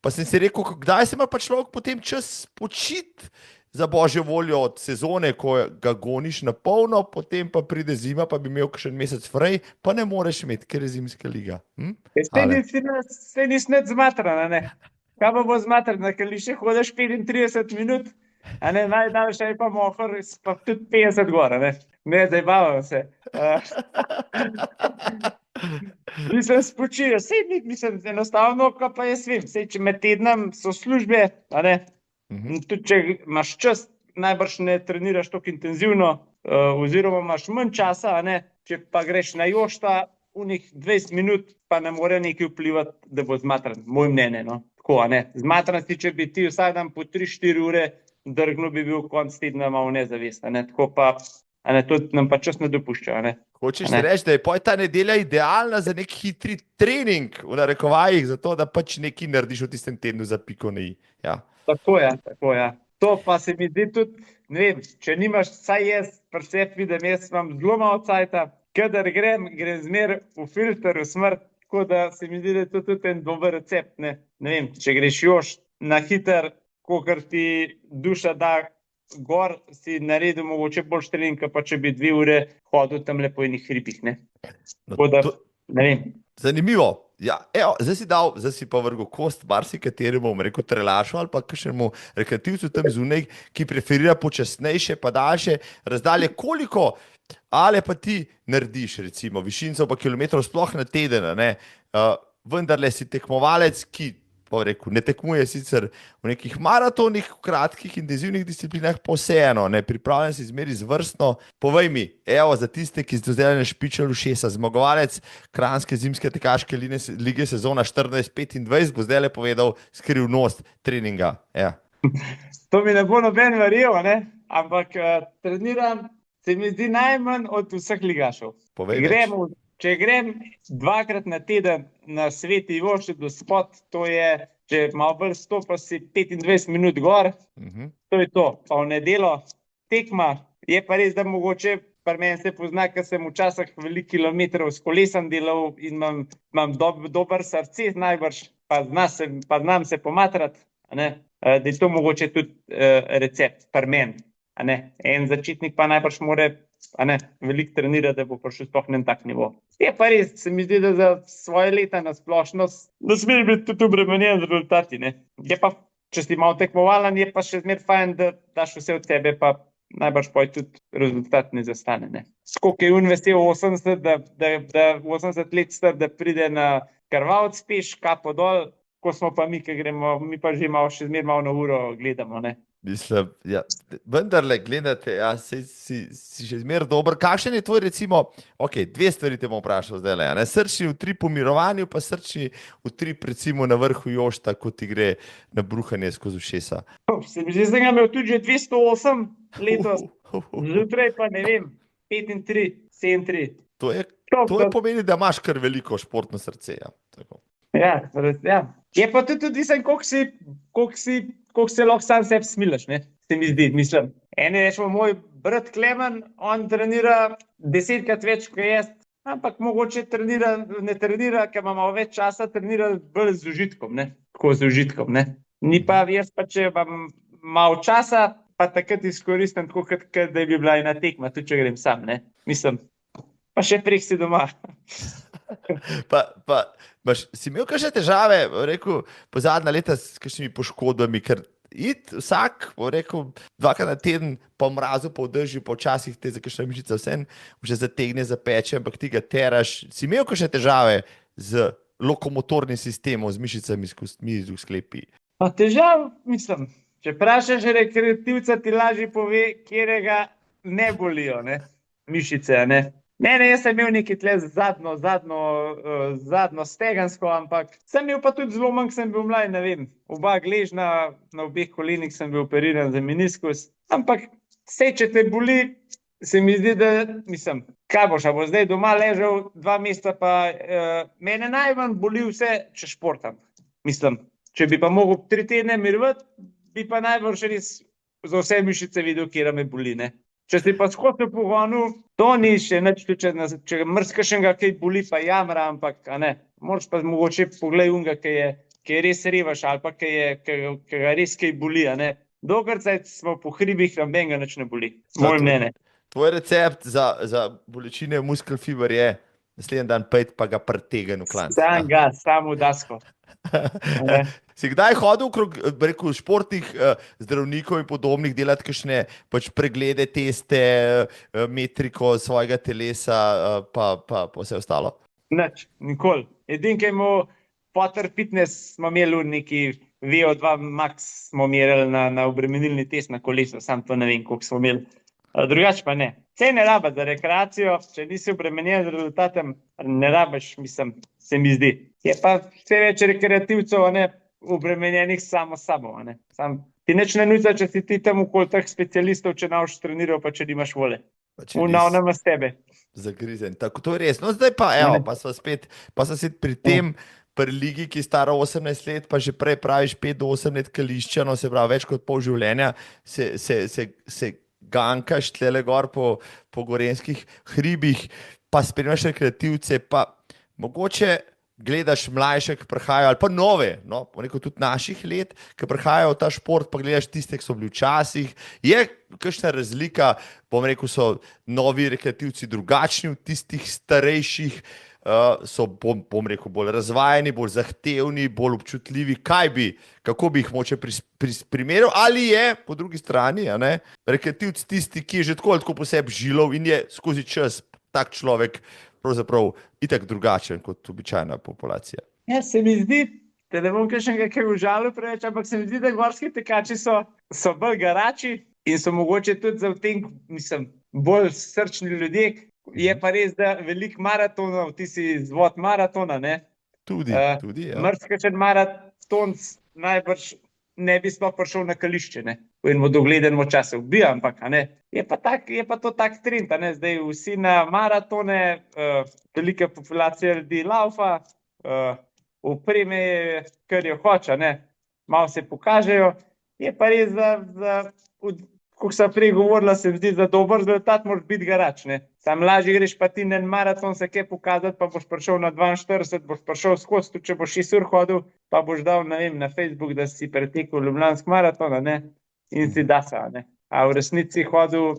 Pa sem si rekel, kdaj se ima pa človek potem čas počiti za božjo voljo od sezone, ko ga goniš na polno, potem pa pride zima, pa bi imel kakšen mesec frej, pa ne moreš imeti, ker je zimska liga. Saj nisi nič zmatran, ne? Kaj pa bo zmatran, na Kališče hodiš 35 minut, a ne, najdaljša je pa Mohor, pa tudi 50 gor, ne? Ne, zabavam se. Mislim, spočijo, mislim, enostavno, ko pa jaz vem, če med tednom so službe, a ne, tudi če imaš čas, najbrž ne treniraš tako intenzivno, oziroma imaš manj časa, a ne, če pa greš na jošta, unih 20 minut pa ne more nekaj vplivati, da bo zmatran, moj mnenje, no. Tako, a ne. Zmatran si, če bi ti vsak dan po 3-4 ure drgnil, bi bil konc tedna malo nezavest, a ne. Tako pa, a ne, to nam pa čas ne dopušča, a ne. Hočeš reči, da je poj ta nedelja idealna za nek hitri trening, v narekovajih, zato da pač nekaj narediš v tistem tednu za piko na i. Ja. Tako ja. To pa se mi zdi tudi, ne vem, če nimaš, saj jaz pri sebi vidim, jaz imam zelo malo cajta, kadar grem zmer v filter, v smrt, tako da se mi zdi, da je to tudi en dober recept, ne. Ne vem, če greš još na hiter, kakor ti duša da gor, si naredil mogoče boljši trening, pa če bi 2 ure hodil tam lepo enih hribih, ne. Tako da, ne vem. Zanimivo. Ja, evo, zdaj si pa vrgel kost marsikateremu, bom rekel, trelašu ali pa kakšnemu rekreativcu tam zunaj, ki preferira počasnejše pa daljše razdalje. Koliko ali pa ti narediš, recimo, višincev pa kilometrov sploh na teden, ne? Vendarle si tekmovalec, ki, pa rekel, ne tekmuje sicer v nekih maratonih, kratkih, intenzivnih disciplinah, pa vseeno, ne, pripravljen si zmeri izvrstno. Povej mi, evo, za tiste, ki ste zdaj našpičali ušesa, zmagovalec Kranjske zimske tekaške lige sezona 14-25 bo zdaj le povedal skrivnost treninga. Ja. To mi ne bo noben verjel, ne, ampak treniram, se mi zdi najmanj od vseh ligašev. Če grem 2-krat na teden na Sveti Ivoši do spod, to je, če malo bolj stopa si 25 minut gor, to je to. Pa v nedeljo tekma, je pa res, da mogoče pri meni se pozna, ker sem včasih veliko kilometrov s kolesom delal in imam dober srce najbrž, pa znam se pomatrati, a ne, da je to mogoče tudi recept pri meni, a ne. En začetnik pa najbrž more, a ne, veliko trenira, da bo prišel sploh na tak nivo. Je pa res, se mi zdi, da za svoje leta na splošnost ne sme biti tudi obremenjen z rezultati, ne. Je pa, če si malo tekmovalen, je pa še zmer fajn, da daš vse od sebe, pa najbrž poj tudi rezultat ne zastane, ne. Skoliko je on vesel 80, da 80 let star, da pride na Krvavec peš, kapo dol, ko smo pa mi, ki gremo, mi pa že malo, še zmer malo na uro gledamo, ne. Mislim, ja, vendarle gledate, ja, si še zmer dober. Kakšen je tvoj, recimo, ok, 2 stvari te bom vprašal zdaj le, ne? Srčni utrip po mirovanju, pa srčni utrip recimo na vrhu jošta, ko ti gre na bruhanje skozi ušesa. Se mi zdi, da ga imel tudi že 208 letos, zjutraj pa ne vem, 35, 37. To je pomeni, da imaš kar veliko športno srce, ja. Tako. Ja. Je pa tudi odvisen, koliko se lahko sam sebi smilaš, ne, se mi zdi, mislim. Ene rečemo, moj brat Klemen, on trenira 10-krat več kot jaz, ampak mogoče ne trenira, ker ima malo več časa, trenira bolj z užitkom, ne, tako z užitkom, ne. Ni pa jaz pa, če imam malo časa, pa takrat izkoristim tako, kot da bi bila ena tekma, tudi če grem sam, ne, mislim. Pa še prek si doma. Si imel kakšne težave, rekel, po zadnja leta s kakšnimi poškodbami, ker vsak, rekel, 2-krat na teden po mrazu, po dežju, po včasih te za kakšna mišica vsem že zategne, zapeče, ampak ti ga teraš. Si imel kakšne težave z lokomotornim sistemom, z mišicami, s kostmi, z sklepi? Pa težav, mislim, če vprašaš rekreativca, ti lažje pove, kjerega ne bolijo, ne, mišice, ne. Ne, jaz sem imel nekaj tle zadnjo stegensko, ampak sem imel pa tudi zelo manj, sem bil mlaj, ne vem, oba gležna, na obeh kolenih sem bil operiran za meniskus, ampak vse, če te boli, se mi zdi, da, mislim, kaj boš, a bo zdaj doma ležal 2 meseca, pa mene najmanj boli vse, če športam, mislim, če bi pa mogel 3 tedne mirovati, bi pa najbolj res za vse mišice videl, kjera me boli, ne. Če si pa skozi v pogonu, to ni še nič, če mrskašenga kaj boli, pa jamra, ampak, a ne, moraš pa mogoče pogledaj unga, ki je res revaš, ali pa ki ga res kaj boli, a ne. Dokler smo po hribih, nobenega nič ne boli, moje mnenje. Tvoj recept za bolečine muskel fiber je, naslednji dan pojdi pa ga pretegni v klanec. Samo v dasko. Si kdaj hodil okrog, rekel, športnih zdravnikov in podobnih delati kakšne pač preglede, teste, metriko svojega telesa, pa vse ostalo? Nič, nikoli. Edin, ki je imel Potter Fitness, smo imeli neki VO2 max, smo merili na obremenilni test na kolesu, sam to ne vem, koliko smo imeli. Drugače pa ne. Saj ne raba za rekreacijo, če nisi obremenjen z rezultatem, ne rabaš, mislim, se mi zdi. Je pa vse več rekreativcev, a ne, obremenjenih samo s sabo, a ne. Ti nič ne nuca, če si ti tam okoli teh specialistov, če ne boš treniral, pa če nimaš vole. Unavnama s tebe. Zagrizen, tako to je res. No, zdaj pa, evo, pa sem spet pri tem, pri ligi, ki je stara 18 let, pa že prej praviš 5 do 8 let kališča, no, se pravi, več kot pol življenja se gankaš tlele gor po gorenskih hribih, pa spremljaš rekreativce, pa mogoče gledaš mlajše, ki prihajajo, ali pa nove, no, tudi naših let, ki prihajajo v ta šport, pa gledaš tiste, ki so bili včasih. Je kakšna razlika, bom rekel, so novi rekreativci drugačni od tistih starejših, so, bom rekel, bolj razvajeni, bolj zahtevni, bolj občutljivi, kako bi jih moče primerjal, ali je po drugi strani, a ne, rekreativc tisti, ki je že tako po sebi žilov in je skozi čas tak človek pravzaprav itak drugačen kot običajna populacija. Ja, se mi zdi, da ne bom kakšnega kaj užalil preveč, ampak se mi zdi, da gorski tekači so bolj garači in so mogoče tudi za v tem, mislim, bolj srčni ljudje. Je pa res, da veliko maratonov, ti si izvod maratona, ne? Tudi, ja. Mrzkačen maratonc najbrž ne bi sploh prišel na kališče, ne? V enem doglednem času bi, ampak, a ne? Je pa to tak trend, a ne? Zdaj vsi na maratone, velika populacija ljudi laufa, opreme je, kar jo hoče, ne? Malo se pokažejo. Je pa res, kako sem prej govorila, se mi zdi, za dober rezultat moraš biti garač, ne? Sam lažje greš pa ti na maraton se kaj pokazati, pa boš prišel na 42, boš prišel skozi, tudi če boš 6 ur hodil, pa boš dal, ne vem, na Facebook, da si pretekel ljubljanski maraton, ne? In si dasa, ne? A v resnici hodil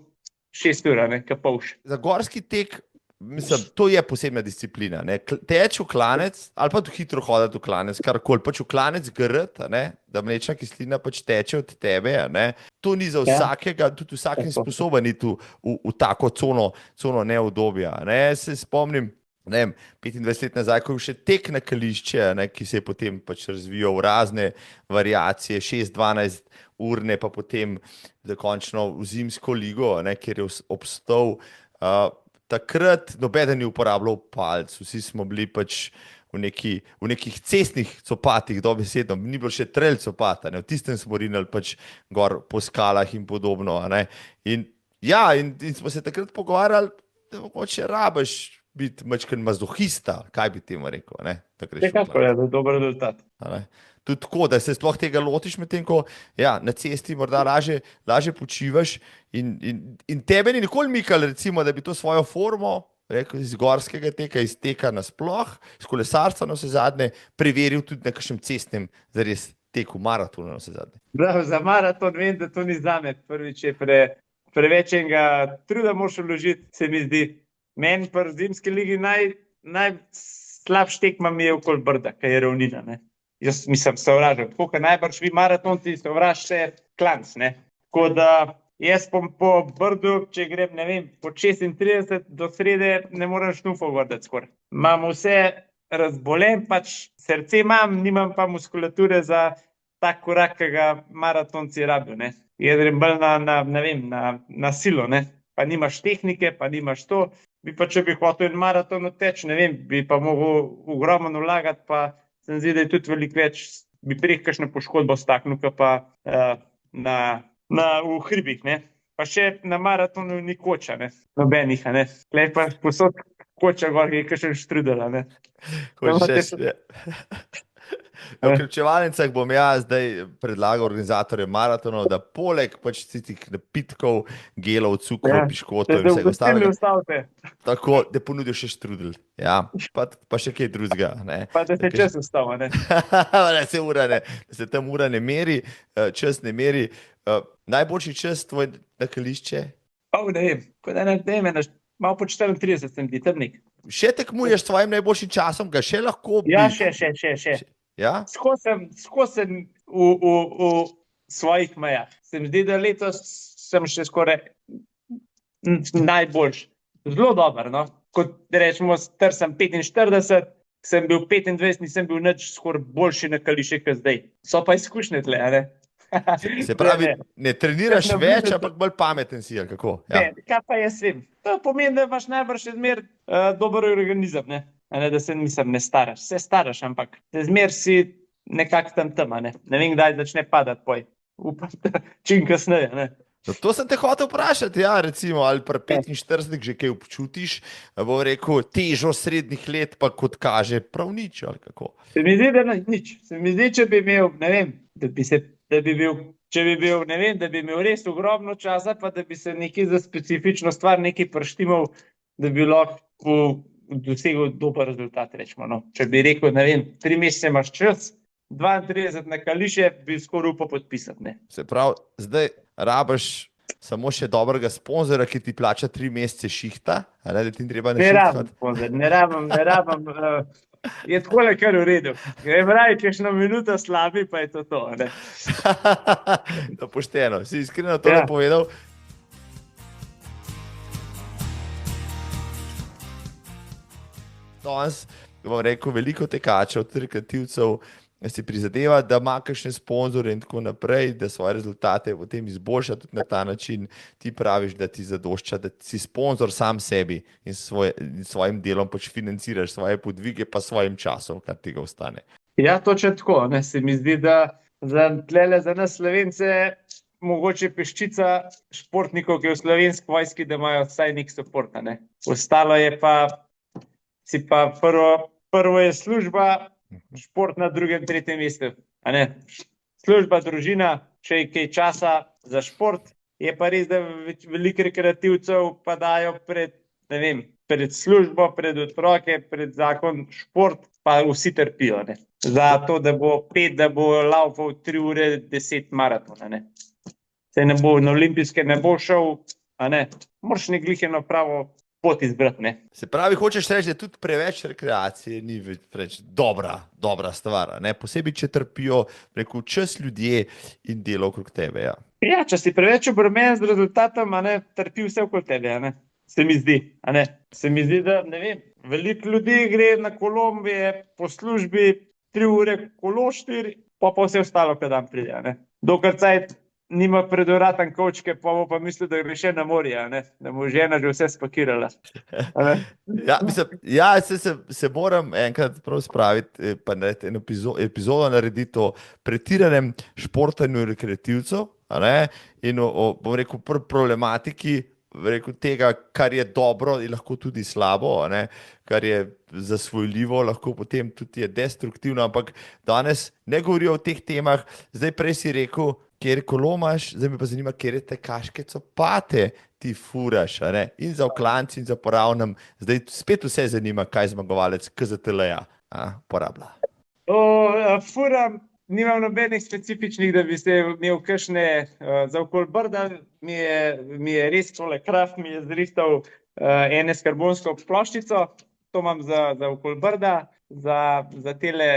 6 ur, ne? Kapolš. Za gorski tek, mislim, to je posebna disciplina, ne? Teč v klanec, ali pa tu hitro hoditi v klanec, karkoli, pač v klanec grd, ne? Da mlečna kislina pač teče od tebe, ne? To ni za vsakega, tudi vsakem sposoben iti v tako cono neudobja, ne? Se spomnim, ne vem, 25 let nazaj, ko je še tek na kališče, ne? Ki se je potem pač razvijal v razne variacije, 6-12 urne, pa potem dokončno v zimsko ligo, ne? Kjer je obstal. Takrat nobeden ni uporabljal palc, vsi smo bili pač v nekih cestnih copatih, dobesedno, ni bilo še trail copata, ne? V tistem smo rinali pač gor po skalah in podobno, ne? In smo se takrat pogovarjali, da mogoče rabiš biti majčken mazohista, kaj bi temu rekel, ne? Nekako je, da je dober rezultat. Tudi tako, da se sploh tega lotiš, medtem ko na cesti morda lažje počivaš in tebe ni nikoli mikal, recimo, da bi to svojo formo, rekel, iz gorskega teka, iz teka nasploh, iz kolesarstva na vse zadnje, preveril tudi na kakšnem cestnem zares teku maratona na vse zadnje. Bravo, za maraton vem, da to ni zame. Prvič je preveč enega truda moraš vložiti, se mi zdi. Meni pri zimski ligi najslabši tekma mi je okoli Brda, kaj je ravnina, ne. Jaz mislim sovražam, tako kot najbrž vi maratonci sovražite klanc, ne. Tako da jaz po Brdu, če grem, ne vem, po 36 do srede, ne morem šnufo gordati skoraj. Imam vse razbolen, pač srce imam, nimam pa muskulature za tak korak, ki ga maratonci rabijo, ne. Jaz grem bolj na silo, ne. Pa nimaš tehnike, pa nimaš to. Bi pa, če bi hotel en maraton teči, ne vem, bi pa mogel ogromno vlagati, pa se mi zdi, da je tudi veliko več, bi prej kakšno poškodbo staknil, pa v hribih, ne. Pa še na maratonu ni koča, ne. Nobenih, ne. Tlej pa posod koča gor, je kakšen štrudel, ne. V Krepčevalnicah bom jaz zdaj predlagal organizatorjem maratonov, da poleg pač tistih napitkov, gelov, cukrov, piškotov in vsega ostalega, tako, da ponudijo še štrudel. Ja, pa še kaj drugega, ne. Pa da se čas ustava, ne. Da se tam ura ne meri, čas ne meri. Najboljši čas tvoj na kališče? Ne vem, ko da ne vem, malo po 34 sem ti trdnik. Še tekmuješ s svojim najboljšim časom, ga še lahko bi? Ja, še. Ja? Skozi sem v svojih mejah. Se mi zdi, da letos sem še skoraj najboljši. Zelo dober, no. Kot rečemo, star sem 45, sem bil 25, nisem bil nič skoraj boljši na kališče, kot zdaj. So pa izkušnje tle, ne? Se pravi, ne treniraš Kakšna več, videti- ampak bolj pameten si, ali kako? Ne, Ja. kaj pa jaz vem? To pomeni, da imaš najbrž še zmer dober organizem, ne? A ne, da se mislim, ne staraš. Se staraš, ampak zmer si nekako tam, a ne? Ne vem, kdaj začne padati poj. Upam, da čim kasneje, ne? No, to sem te hotel vprašati, ja, recimo, ali pri 45 že kaj občutiš, bo rekel, težo srednjih let, pa kot kaže, prav nič, ali kako. Se mi zdi, da nič. Se mi zdi, če bi imel, ne vem, da bi bil, če bi bil, ne vem, da bi imel res ogromno časa, pa da bi se nekaj za specifično stvar nekaj prštimal, da bi lahko dosegel dober rezultat, rečemo. No. Če bi rekel, ne vem, 3 mesece imaš čas, 32 na kališe, bi skoraj upal podpisati. Ne. Se pravi, zdaj rabiš samo še dobrega sponzora, ki ti plača 3 mesece šihta, ali da ti ni treba Ne rabim, našihtati. sponzor, ne rabim. Je tako kar v redu. Grem raje, kakšno minuto slabi, pa je to. Ne. To pošteno, si iskreno to Ja. povedal. Danes bom rekel, veliko tekačev, rekreativcev si prizadeva, da ima kakšne sponzorje in tako naprej, da svoje rezultate potem izboljša tudi na ta način. Ti praviš, da ti zadošča, da si sponzor sam sebi in svojim delom pač financiraš svoje podvige, pa svojim časom, kar tega ostane. Ja, točno tako. Ne. Se mi zdi, da za nas Slovence mogoče peščica športnikov, ki je v slovenski vojski, da imajo vsaj nek support. Ne. Ostalo je pa, prvo je služba, šport na drugem, tretjem mestu. A ne. Služba, družina, če je kaj časa za šport, je pa res, da veliko rekreativcev pa dajo pred, ne vem, pred službo, pred otroke, pred zakon šport, pa vsi trpijo. Ne. Za to, da bo laufal 3 ure 10 maratona. Ne. Se ne bo na olimpijske ne bo šel, a ne. Moraš eno pravo pot izbrati. Ne. Se pravi, hočeš reči, da tudi preveč rekreacije ni več dobra stvar, a ne? Posebej, če trpijo rekel, čas ljudje in delo okrog tebe. Ja. Ja, če si preveč obremenjen z rezultatom, a ne, trpi vse okoli tebe, a ne. Se mi zdi, a ne. Se mi zdi, da ne vem, veliko ljudi gre na Kolumbije po službi 3 ure kolo 4, pa vse ostalo, kaj dan pride, a ne. Dokler cajt nima preduratan kovčke, pa bo pa mislil, da gre še na morje, a ne. Da mu žena že vse spakirala. A ne. Ja, mislim, se moram enkrat prav spraviti, pa narediti eno epizodo narediti o pretiranem športanju rekreativcev, a ne, in bom rekel, problematiki, rekel, tega, kar je dobro in lahko tudi slabo, a ne, kar je zasvojljivo, lahko potem tudi je destruktivno, ampak danes ne govorijo o teh temah. Zdaj prej si rekel, kjer kolo imaš, zdaj me pa zanima, kjer tekaške copate ti furaš, a ne, in za oklanci, in za poravnem. Zdaj spet vse zanima, kaj zmagovalec KZTL-ja porablja. Furam, nimam nobenih specifičnih, da bi se imel kakšne za okoli Brda. Mi je res tole Kraft mi je zristal ene s karbonsko ploščico, to imam za okoli Brda, za tele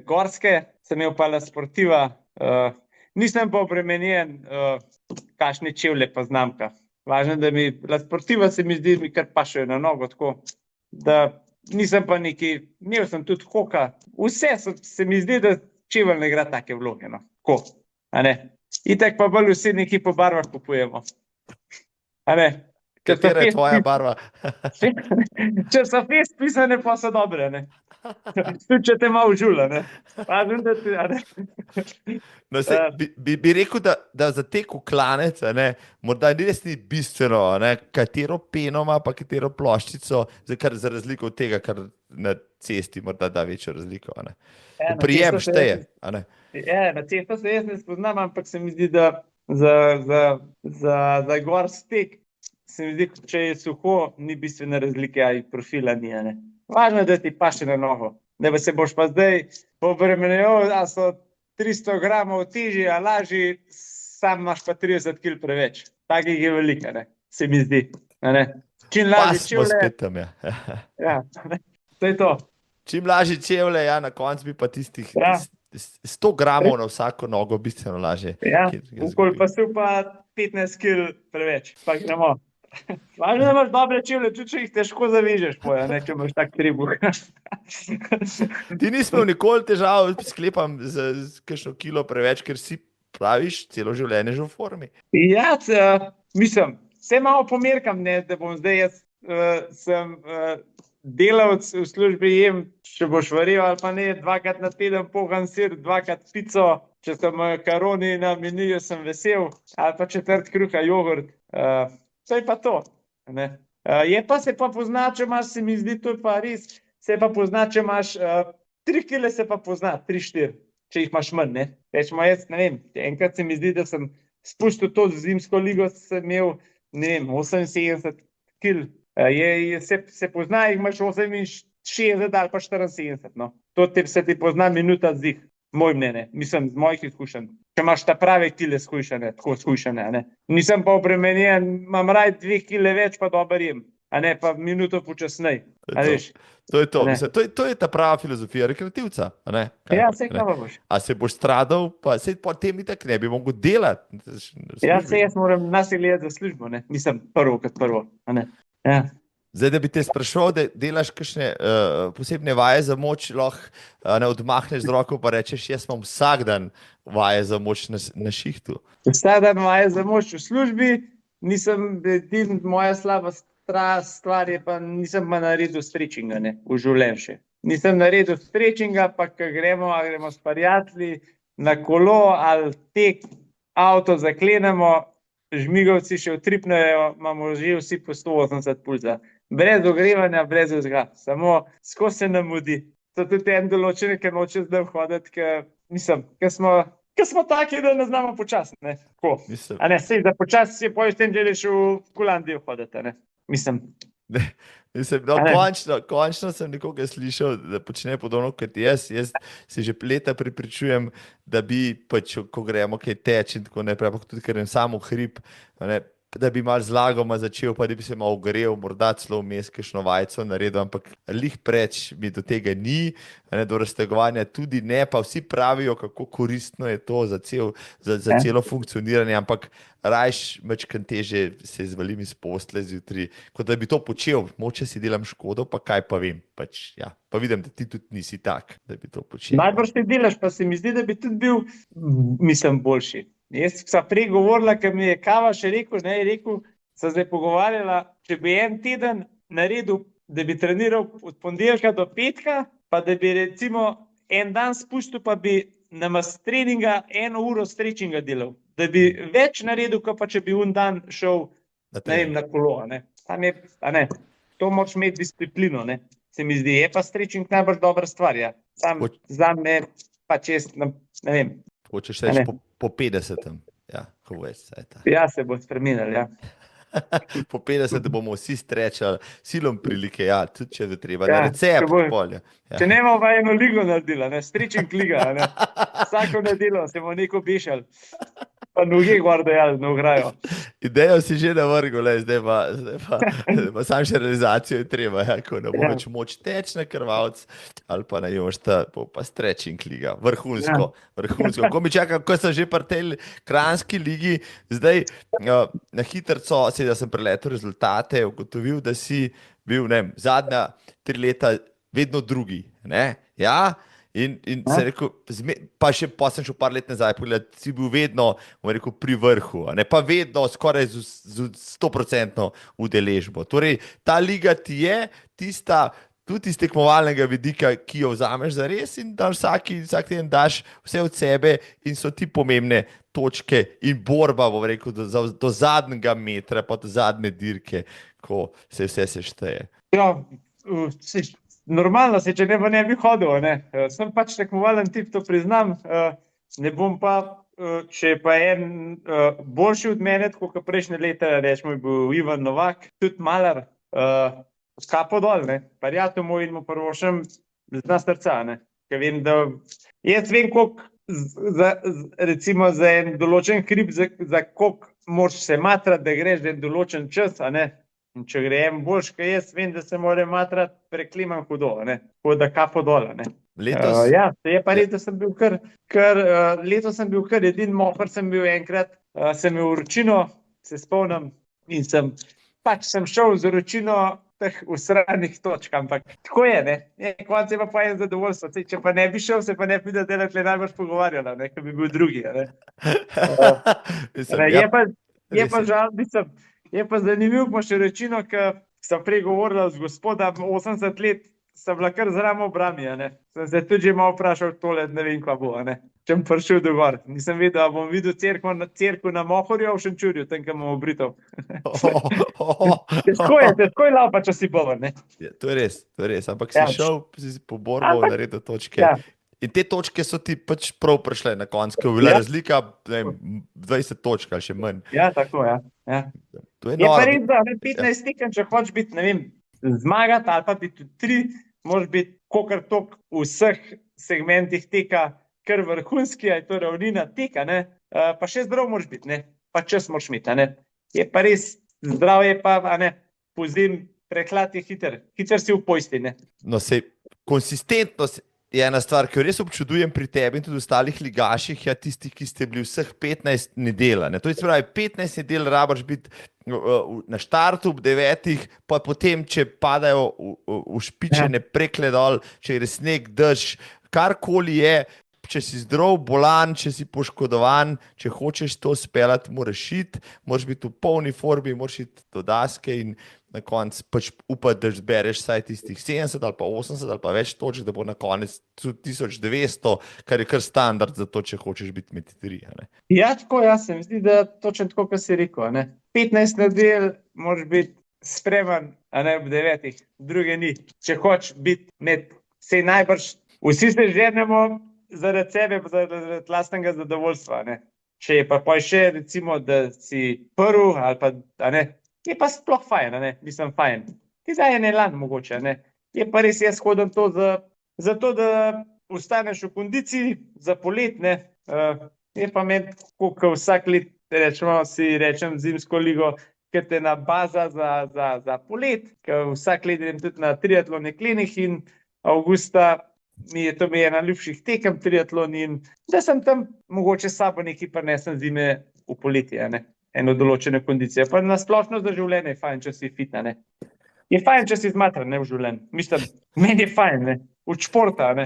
gorske, sem imel pa La Sportiva, nisem pa obremenjen, kakšne čevlje pa znamka. Važno, da mi La Sportiva se mi zdi, mi kar pašejo na nogo, tako da nisem pa neki, imel sem tudi hoka, vse se mi zdi, da čevelj ne igra take vloge, no. Ko, a ne. Itak pa bolj vsi neki po barvah kupujemo. A ne. Katera je tvoja barva? Če so fest pisane, pa so dobre, ne. Tudi če te malo žula, ne. Važno, da ti, a ne. No, bi rekel, da za te kuklanec, a ne, morda res ni bistveno, a ne, katero peno ima, pa katero ploščico, za razliko od tega, kar na cesti morda da večjo razliko, a ne. Prijem šteje, a ne. Ja, na cesto se jaz ne spoznam, ampak se mi zdi, da za gorski tek, se mi zdi, če je suho, ni bistvene razlike, ali profila ni, a ne. Važno je, da ti paše na nogo. Da pa se boš pa zdaj pobremenil, a so 300 gramov težji, a lažji, sam imaš pa 30 kil preveč. Takih je veliko, ne. Se mi zdi, a ne. Čim Pa lažji smo čevlje. spet tam, ja. Ja, to je to. Čim lažje čevlje, ja, na koncu bi pa tistih Ja. 100 gramov na vsako nogo bistveno lažje. Ja, okoli pa so pa 15 kil preveč, pa gremo. Važno, da imaš dobre čevlje, tudi če jih težko zavežeš, poja, ne, če imaš tak tribuh. Ti nismo nikoli težav, sklepam z kakšno kilo preveč, ker si praviš, celo življenje že v formi. Ja, mislim, vse malo pomerkam, ne, da bom zdaj jaz sem delavec v službi, jem, če boš verjel ali pa ne, 2-krat na teden pohan sir, 2-krat pico, če so makaroni na meniju, sem vesel, ali pa 4 kruha jogurt. To je pa to. Ne. Je pa se pa pozna, če imaš, se mi zdi, to je pa res, se pa pozna, če imaš 3 kile, se pa pozna, 3-4, če jih imaš manj, ne. Rečemo, jaz ne vem, enkrat se mi zdi, da sem spustil to zimsko ligo, sem imel, ne vem, 78 kil. Se pozna, jih imaš 68 ali pa 74, no. To se ti pozna minuta zdih, moj mnenje, mislim, z mojih izkušenj. Če imaš ta prave kile skušane, tako skušane, ne. Nisem pa obremenjen, imam raj 2 kile več, pa dober jem, a ne pa minuto počasnej. To je to. Mislim, to je ta prava filozofija rekreativca. Ja, vse kaj boš. A se boš stradal, pa se potem itak ne bi mogel delati. Ja, se jaz moram nas gledati za službo, ne. Mislim, prvo kot prvo, a ne. Ja. Zdaj, da bi te sprašal, da delaš kakšne posebne vaje za moč, lahko ne odmahneš z roko, pa rečeš, jaz imam vsak dan vaje za moč na šihtu. Vsak dan vaje za moč v službi, nisem, moja slaba stvar je pa, nisem pa naredil stretchinga, ne, v življenju še. Nisem naredil stretchinga, pa ko gremo s prijatelji na kolo ali tek, avto zaklenemo, žmigovci še utripnejo, imamo že vsi po 180 pulza. Brez ogrevanja, brez vsega, samo skozi se nam mudi. To tudi en določen, ki noče zdaj hoditi, ker smo taki, da ne znamo počasno, ne. A ne, sej, da počasno si potem tem želiš v Holandijo hoditi, ne. Mislim, no, končno sem nekoga slišal, da počne podobno kot jaz. Jaz se že leta prepričujem, da bi pač, ko gremo kaj teč in tako naprej, pa tudi ker je samo hrib, ne, da bi malo zlagoma začel, pa da bi se malo ogrel, morda celo vmes kakšno vajco naredil, ampak lih preč mi do tega ni, ne, do raztegovanja tudi ne, pa vsi pravijo, kako koristno je to za celo funkcioniranje, ampak rajš mečkam teže se izvalim iz postle zjutraj, kot da bi to počel, moče si delam škodo, pa kaj pa vem, pač, ja, pa vidim, da ti tudi nisi tak, da bi to počel. Najbrž ti delaš, pa se mi zdi, da bi tudi bil, mislim, boljši. Jaz sem prej govorila, ker mi je Kava še rekel, sem zdaj pogovarjala, če bi en teden naredil, da bi treniral od ponedeljka do petka, pa da bi recimo en dan spustil, pa bi namesto treninga 1 uro stretchinga delal. Da bi več naredil, kot pa če bi un dan šel na kolo. Ne. To moraš imeti disciplino, ne. Se mi zdi, je pa stretching najbolj dobra stvar. Ja. Sam zame pač jaz, ne vem. Hočeš reči po 50. Ja, ja, se bo spremenil, ja. Po 50 bomo vsi strečali, silom prilike, ja, tudi če je treba, na recept polje. Ja. Če ne bomo eno ligo naredila, stretching liga, ne. Vsako nedeljo se bomo neko bešali, pa noge gor dajali na ograjo. Idejo si že navrgel, zdaj pa sam še realizacijo je treba, ja, ko ne bo več moč teč na krvavc, ali pa na jošta, pa stretching liga, vrhunsko. Ko mi čakam, ko sem že pri tej kranjski ligi, zdaj na hitrco, da sem preletel rezultate, ugotovil, da si bil, ne vem, zadnja 3 leta vedno drugi, ne, ja, in sem rekel, pa sem šel par let nazaj pogledati, si bil vedno, bom rekel, pri vrhu, ne, pa vedno skoraj z 100% udeležbo. Torej, ta liga ti je tista, tudi iz tekmovalnega vidika, ki jo vzameš za res in da vsak teden daš vse od sebe in so ti pomembne točke in borba, bom rekel, do zadnjega metra, pa do zadnje dirke, ko se vse sešteje. Ja, normalno se, če ne bi hodil, ne. Sem pač tekmovalen tip, to priznam, ne bom pa, če pa en boljši od mene, tako kot prejšnje leta, rečemo, je bil Ivan Novak, tudi malar, skapo dol, ne, prijatelj moj in mu prvošem z srca, ne, ker vem, da jaz vem, koliko recimo za en določen hrib, za koliko moraš se matrati, da greš en določen čas, a ne. In če gre en boljš, kaj jaz vem, da se mora matrati, prekliman hudo, ne. Tako da kapo dol, ne. Letos? Ja, je pa res, da sem bil letos sem bil kar edin mohar, sem bil enkrat, sem imel vročino, se spomnim, in sem šel z vročino teh usranih točk, ampak tako je, ne. Konec je pa en zadovoljstvo. Saj, če pa ne bi šel, se pa ne bi videl, da le najbolj pogovarjala, ne, ker bi bil drugi, ne. Mislim, Je pa, je res pa je. žal, mislim, je pa zanimivo, pa še rečino, ki sem prej govorila z gospoda 80 let, sem bila kar zraven obrami, a ne. Sem se tudi že malo vprašal tole, ne vem, kva bo, a ne. Če bom prišel do gor. Nisem vedel, a bom videl cerkev na Mohorju v Šenčurju, tam, kjer imamo Britov. Težko je laupa, če si bover, ne. Ja, to je res. Ampak Ja. si šel, si po borbu Ampak- naredil točke. Ja. In te točke so ti pač prav prišle na koncu, ker je bila Ja. razlika, ne vem, 20 točk ali še manj. Ja, tako, ja. Ja. To je Je pa noro. res, da ne, 15 tekem, če hočeš biti, ne vem, zmagati ali pa biti tudi 3, moraš biti kokar tok v vseh segmentih teka, kar vrhunski, a je to ravnina teka, ne, pa še zdrav moraš biti, ne, pa čas moraš imeti, a ne. Je pa res, zdrav je pa, a ne, pozim, prehlad je hiter si v pojsti, ne. No, sej, konsistentnost je ena stvar, ki jo res občudujem pri tebi in tudi ostalih ligaših, ja, tistih, ki ste bili vseh 15 nedelj. Ne? To je, se pravi, 15 nedelj rabaš biti na štartu ob 9, pa potem, če padajo v špičene prekle dol, če gre sneg, dež, karkoli je, če si zdrav, bolan, če si poškodovan, če hočeš to speljati, moraš iti, moraš biti v polni formi, moraš iti do daske in na koncu pač upati, da zbereš vsaj tistih 70 ali pa 80 ali pa več točk, da bo na konec 1900, kar je kar standard za to, če hočeš biti med 3. Ja, tako, jaz se mi zdi, da točno tako, kot si rekel, a ne. 15 nedelj moraš biti spreman, a ne ob 9, druge ni. Če hočeš biti med, sej najbrž, vsi se ženemo zaradi sebe, pa zaradi lastnega zadovoljstva, ne. Če je pa še, recimo, da si prvi ali pa, a ne, je pa sploh fajn, a ne, mislim fajn. Ti daje ne lan mogoče, ne. Je pa res, jaz hodim to za to, da ostaneš v kondiciji za polet, ne. Je pa meni, ko vsak let rečem zimsko ligo, ker te na baza za polet, ker vsak let idem tudi na triatlon jeklenih in avgusta mi je ena ljubših tekem triatlon in da sem tam mogoče s sabo nekaj prinesem zime v poletje, a ne. Eno določene kondicije. Pa na splošno za življenje je fajn, če si fit, ne. Je fajn, če si zmatran, ne, v življenju. Mislim, meni je fajn, ne. Od športa, ne.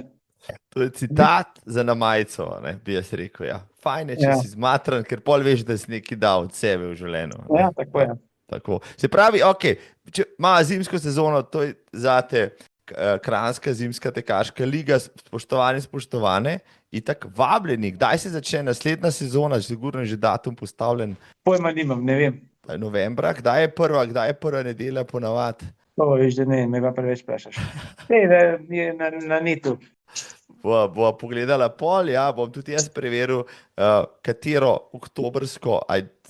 To je citat za na majico, ne, bi jaz rekel, ja. Fajn je, če si zmatran, ker pol veš, da si nekaj dal od sebe v življenju. Ne. Ja, tako je. Tako. Se pravi, ok, če ima zimsko sezono, to je zate Kranjska zimska tekaška liga, spoštovane, in tako vabljeni, kdaj se začne naslednja sezona, sigurno je že datum postavljen. Pojma nimam, ne vem. Novembra, kdaj je prva nedelja ponavadi? To veš, da ne, me pa preveč vprašaš. Sej, da je na netu. Bova pogledala pol, ja, bom tudi jaz preveril, katero oktobrsko,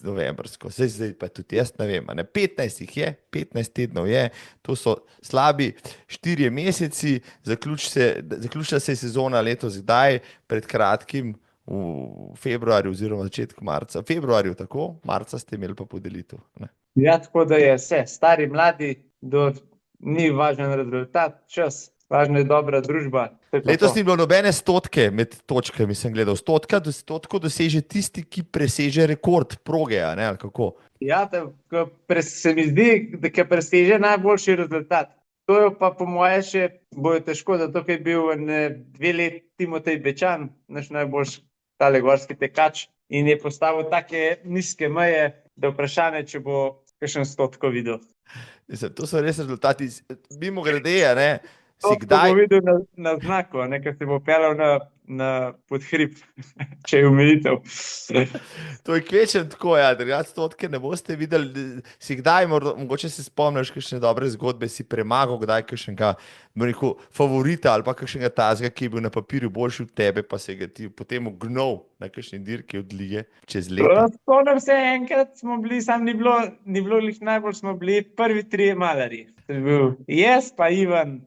novembrsko, zdaj pa tudi jaz ne vem, 15 jih je, 15 tednov je, to so slabi 4 meseci, zaključila se je sezona letos kdaj, pred kratkim, v februarju oziroma začetku marca. V februarju tako, marca ste imeli pa podelitev. Ne? Ja, tako da je vse, stari, mladi, ni važen rezultat, čas. Važna je dobra družba. Letos ni bilo nobene stotke med točkami, sem gledal. Stotko doseže tisti, ki preseže rekord proge, a ne, ali kako? Ja, se mi zdi, da preseže najboljši rezultat. To je pa po moje še bojo težko, zato ker je bil 2 leti Timotej Bečan, naš najboljši tale gorski tekač, in je postavil take nizke meje, da vprašanje, če bo kakšen stotko videl. Mislim, to so res rezultati. Mimo grede, ne? To bo videl na znaku, ker se bo peljal na podhrib, če je omejitev. To je kvečem tako, ja, drugače stotke ne boste videli. Si kdaj, mogoče se spomniš kakšne dobre zgodbe, si premagal kdaj kakšnega favorita ali pa kakšnega tazga, ki je bil na papirju boljši od tebe, pa se ga ti potem ugnal na kakšne dirke od lige čez leto. Spomnim se, enkrat smo bili, sam ni bilo lih najbolj, smo bili prvi 3 malarji. To je bil jaz, pa Ivan,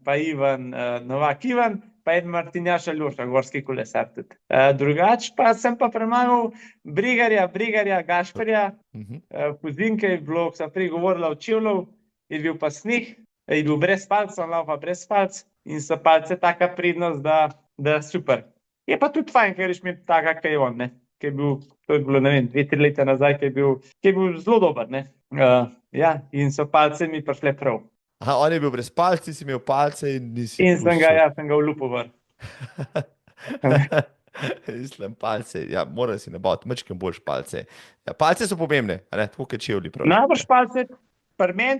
Novak Ivan, pa en Martinjaš Aljoša, gorski kolesar tudi. Drugač pa sem pa premagal Brigarja, Gašperja, Puzinke je bilo, ko sem prej govorila o Čevlov, je bil pa sneg, je bil brez palca, on laufa brez palc in so palce taka prednost, da super. Je pa tudi fajn, ker ješ mi taka, kaj je on, ne. To je bilo, ne vem, 2-3 leta nazaj, ki je bil zelo dober, ne. Ja, in so palce mi prišle prav. Aha, on je bil brez palci, si imel palce in nisi In pustil. sem ga vlupil ven. Mislim, palce, ja, mora si nabaviti, mačkem boljš palce. Ja, palce so pomembne, a ne, tako kot čevlji, prav. Najbrž palce, pri meni,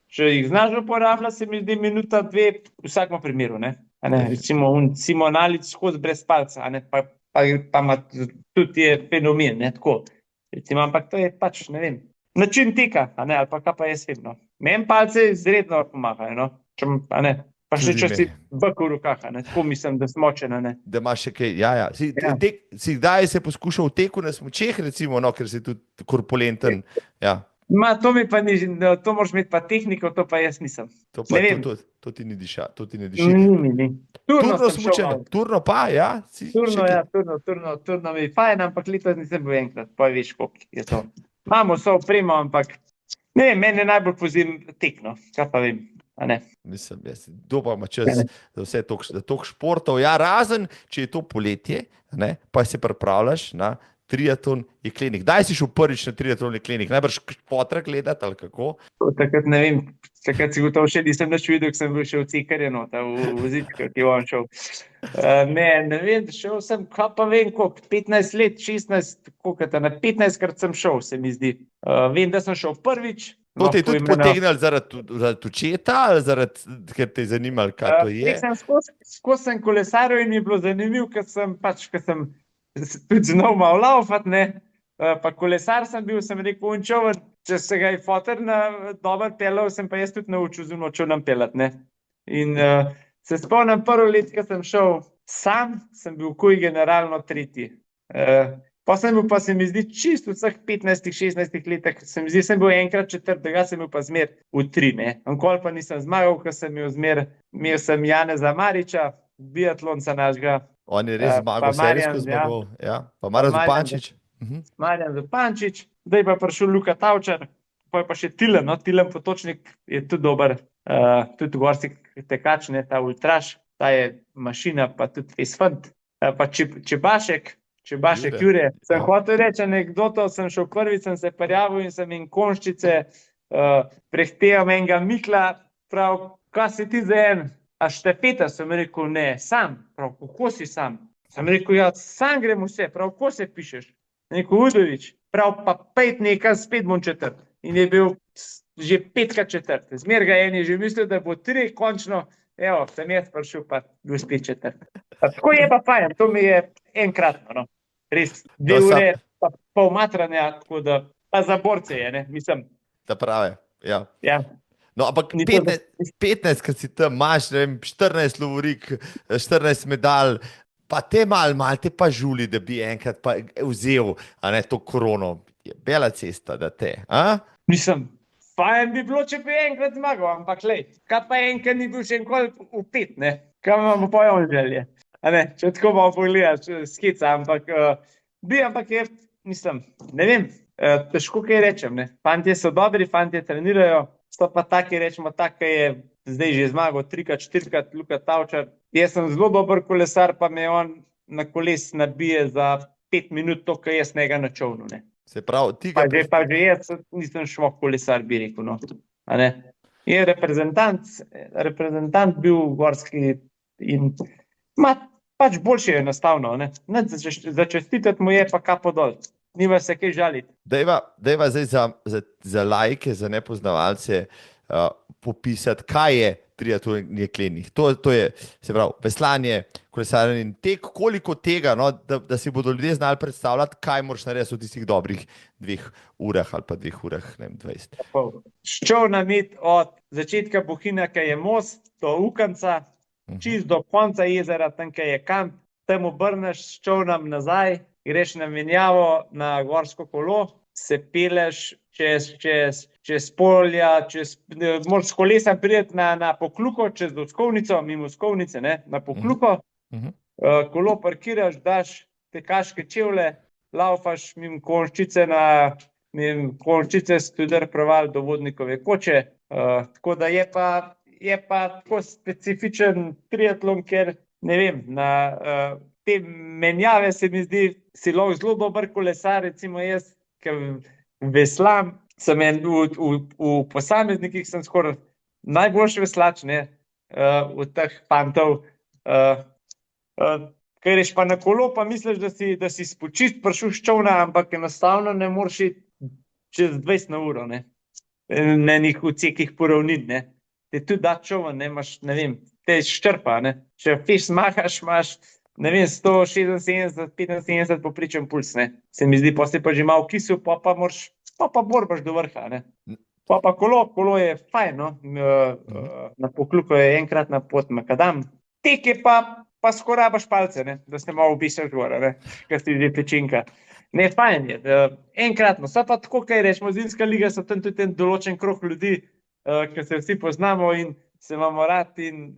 če jih znaš uporabljati, se mi zdi minuta, dve, v vsakem primeru, ne. A ne, recimo, Simon Alić skozi brez palca, a ne, pa ima tudi je fenomen, ne, tako. Recimo, ampak to je pač, ne vem, način teka, a ne, ali pa kaj pa jaz vem, no. Meni palce izredno pomagajo, no, a ne, pa še Tudi če si meni. bek v rokah, a ne, tako mislim, da smočen, a ne. Da imaš še kaj, ja. Ja. Si kdaj se poskušal v teku na smučeh, recimo, no, ker si tudi korpulenten, ja. To mi pa ni, to moraš imeti pa tehniko, to pa jaz nisem. To pa, Ne vem. to ti ni diša, to ti ne diši. Ni. Turno Turno sem šel smučanje, malo. turno pa, ja. Turno, ja, turno mi je fajn, ampak letos nisem bil enkrat, pa veš, koliko je to. Imamo vso opremo, ampak ne vem, mene najbolj pozim tekno, kaj pa vem, a ne. Mislim, kdo pa ima čas za vse toliko športov. Ja, razen, če je to poletje, ne, pa se pripravljaš na triatlon jeklenik. Kdaj si šel prvič na triatlon jeklenik? Najbrž Špotra gledati ali kako? Takrat ne vem, takrat si gotovo še nisem nič videl, ko sem bil še v Cekarju, no, ta v vozičku, ki je on šel. Ne vem, šel sem, kaj pa vem, koliko, 15 let, 16, koliko, na 15krat sem šel, se mi zdi. Vem, da sem šel prvič. To te je tudi potegnilo zaradi očeta ali ker te je zanimalo, kaj to je? Skozi sem kolesaril in mi je bilo zanimivo, ker sem tudi znal malo laufati, ne. Pa kolesar sem bil, sem rekel, čoven, če se ga je foter dobro peljal, sem pa jaz tudi naučil z čovnom peljati, ne. In se spomnim prvo let, ko sem šel sam, sem bil kuj generalno tretji. Pa se mi zdi čisto vseh 15-16 letih, se mi zdi, sem bil enkrat četrt, tega sem bil pa zmer v 3, ne. Nikoli pa nisem zmagal, ker sem imel sem Janeza Mariča, biatlonca našega. On je res zmagal, serijsko zmagal, ja. Pa Marjan Zupančič. Marjan Zupančič, zdaj pa prišel Luka Tavčar, pa je pa še Tilen, no, Tilen Potočnik je tudi dober, tudi gorski tekač, ne, ta ultraš, ta je mašina, pa tudi fejsfant, pa Čebašek Jure. Sem hotel reči anekdoto, sem šel prvič, sem se prijavil in sem in konščice prehteval enega Mikla, prav, kaj si ti za en? A štafeta, sem rekel, ne, sam, prav, kako si sam? Sem rekel, ja, sam grem vse, prav, kako se pišeš? Rekel, Udovič, prav, pa 5 nekaj, spet bom četrt. In je bil že 5krat četrt. Zmer ga en je že mislil, da bo 3, končno, evo, sem jaz prišel, pa bil spet četrt. Tako je pa fajn, to mi je enkratno, no. Res, 2 ure, pa pol matranja, tako da, pa za borce je, ne, mislim. Da prave, ja. Ja. No, ampak 15, kad si tam, imaš, ne vem, 14 lovorik, 14 medalj, pa te malo te pa žuli, da bi enkrat pa vzel, a ne, to korono. Je bela cesta, da te, a? Mislim, fajn bi bilo, če bi enkrat zmagal, ampak lej, kaj pa enkrat ni bil še enkoli v 5, ne? Kaj imamo pa on želje? A ne, če tako malo pogledaš, skica, ampak je, mislim, ne vem, težko kaj rečem, ne. Fantje so dobri, fantje trenirajo, so pa taki, rečemo, tak, ki je zdaj že zmagal 3krat, 4krat, Luka Tavčar. Jaz sem zelo dober kolesar, pa me on na koles nabije za 5 minut, to, kar jaz njega na čovnu, ne. Se pravi, ti ga... Pa že jaz nisem švok kolesar, bi rekel, no. A ne. Je reprezentant bil gorski in pač boljše je enostavno, ne. Začestitati mu je pa kapo dol. Nima se kaj žaliti. Dajva zdaj za laike, za nepoznavalce popisati, kaj je triatlon jeklenih. To je, se pravi, veslanje, kolesarjenje in tek, koliko tega, no, da si bodo ljudje znali predstavljati, kaj moraš narediti v tistih dobrih 2 urah ali pa 2 urah, ne vem, 20. Ščovna mit od začetka Bohinja, ki je most, do Ukanca, čist do konca jezera, tam, ki je kamp, tam obrneš s čovnom nazaj, greš na menjavo na gorsko kolo, se peleš čez polja, moraš s kolesa priti na Pokluko, čez Doskovnico, mimo Skovnice, ne, na Pokluko, kolo parkiraš, daš tekaške čevlje, laufaš mimo Konščice, Studer Preval do Vodnikove koče, tako da je pa tako specifičen triatlon, ker, ne vem, na te menjave se mi zdi, si lahko zelo dober kolesar, recimo jaz, ker veslam, sem v posameznikih sem skoraj najboljši veslač, ne, od teh fantov. Ker greš pa na kolo, pa misliš, da si spočit prišel s čolna, ampak enostavno ne moreš iti čez 20 na uro, ne. Na enih odsekih po ravnini, ne. Te tudi da čoln, ne, imaš, ne vem, te ščrpa, ne. Če feš zmahaš, imaš, ne vem, 176, 75 poprečen puls, ne. Se mi zdi, pa si pa že malo kisel, pa borbaš do vrha, ne. Pa kolo je fajn, no. Na Pokljuko je enkratna pot makadam. Tek je pa skoraj rabaš palce, ne, da se malo obišeš gor, ne, ker si že pečinka. Ne, fajn je, enkratno. So pa tako, kaj rečemo, zimska liga, so tam tudi en določen krog ljudi, ki se vsi poznamo in se imamo rad in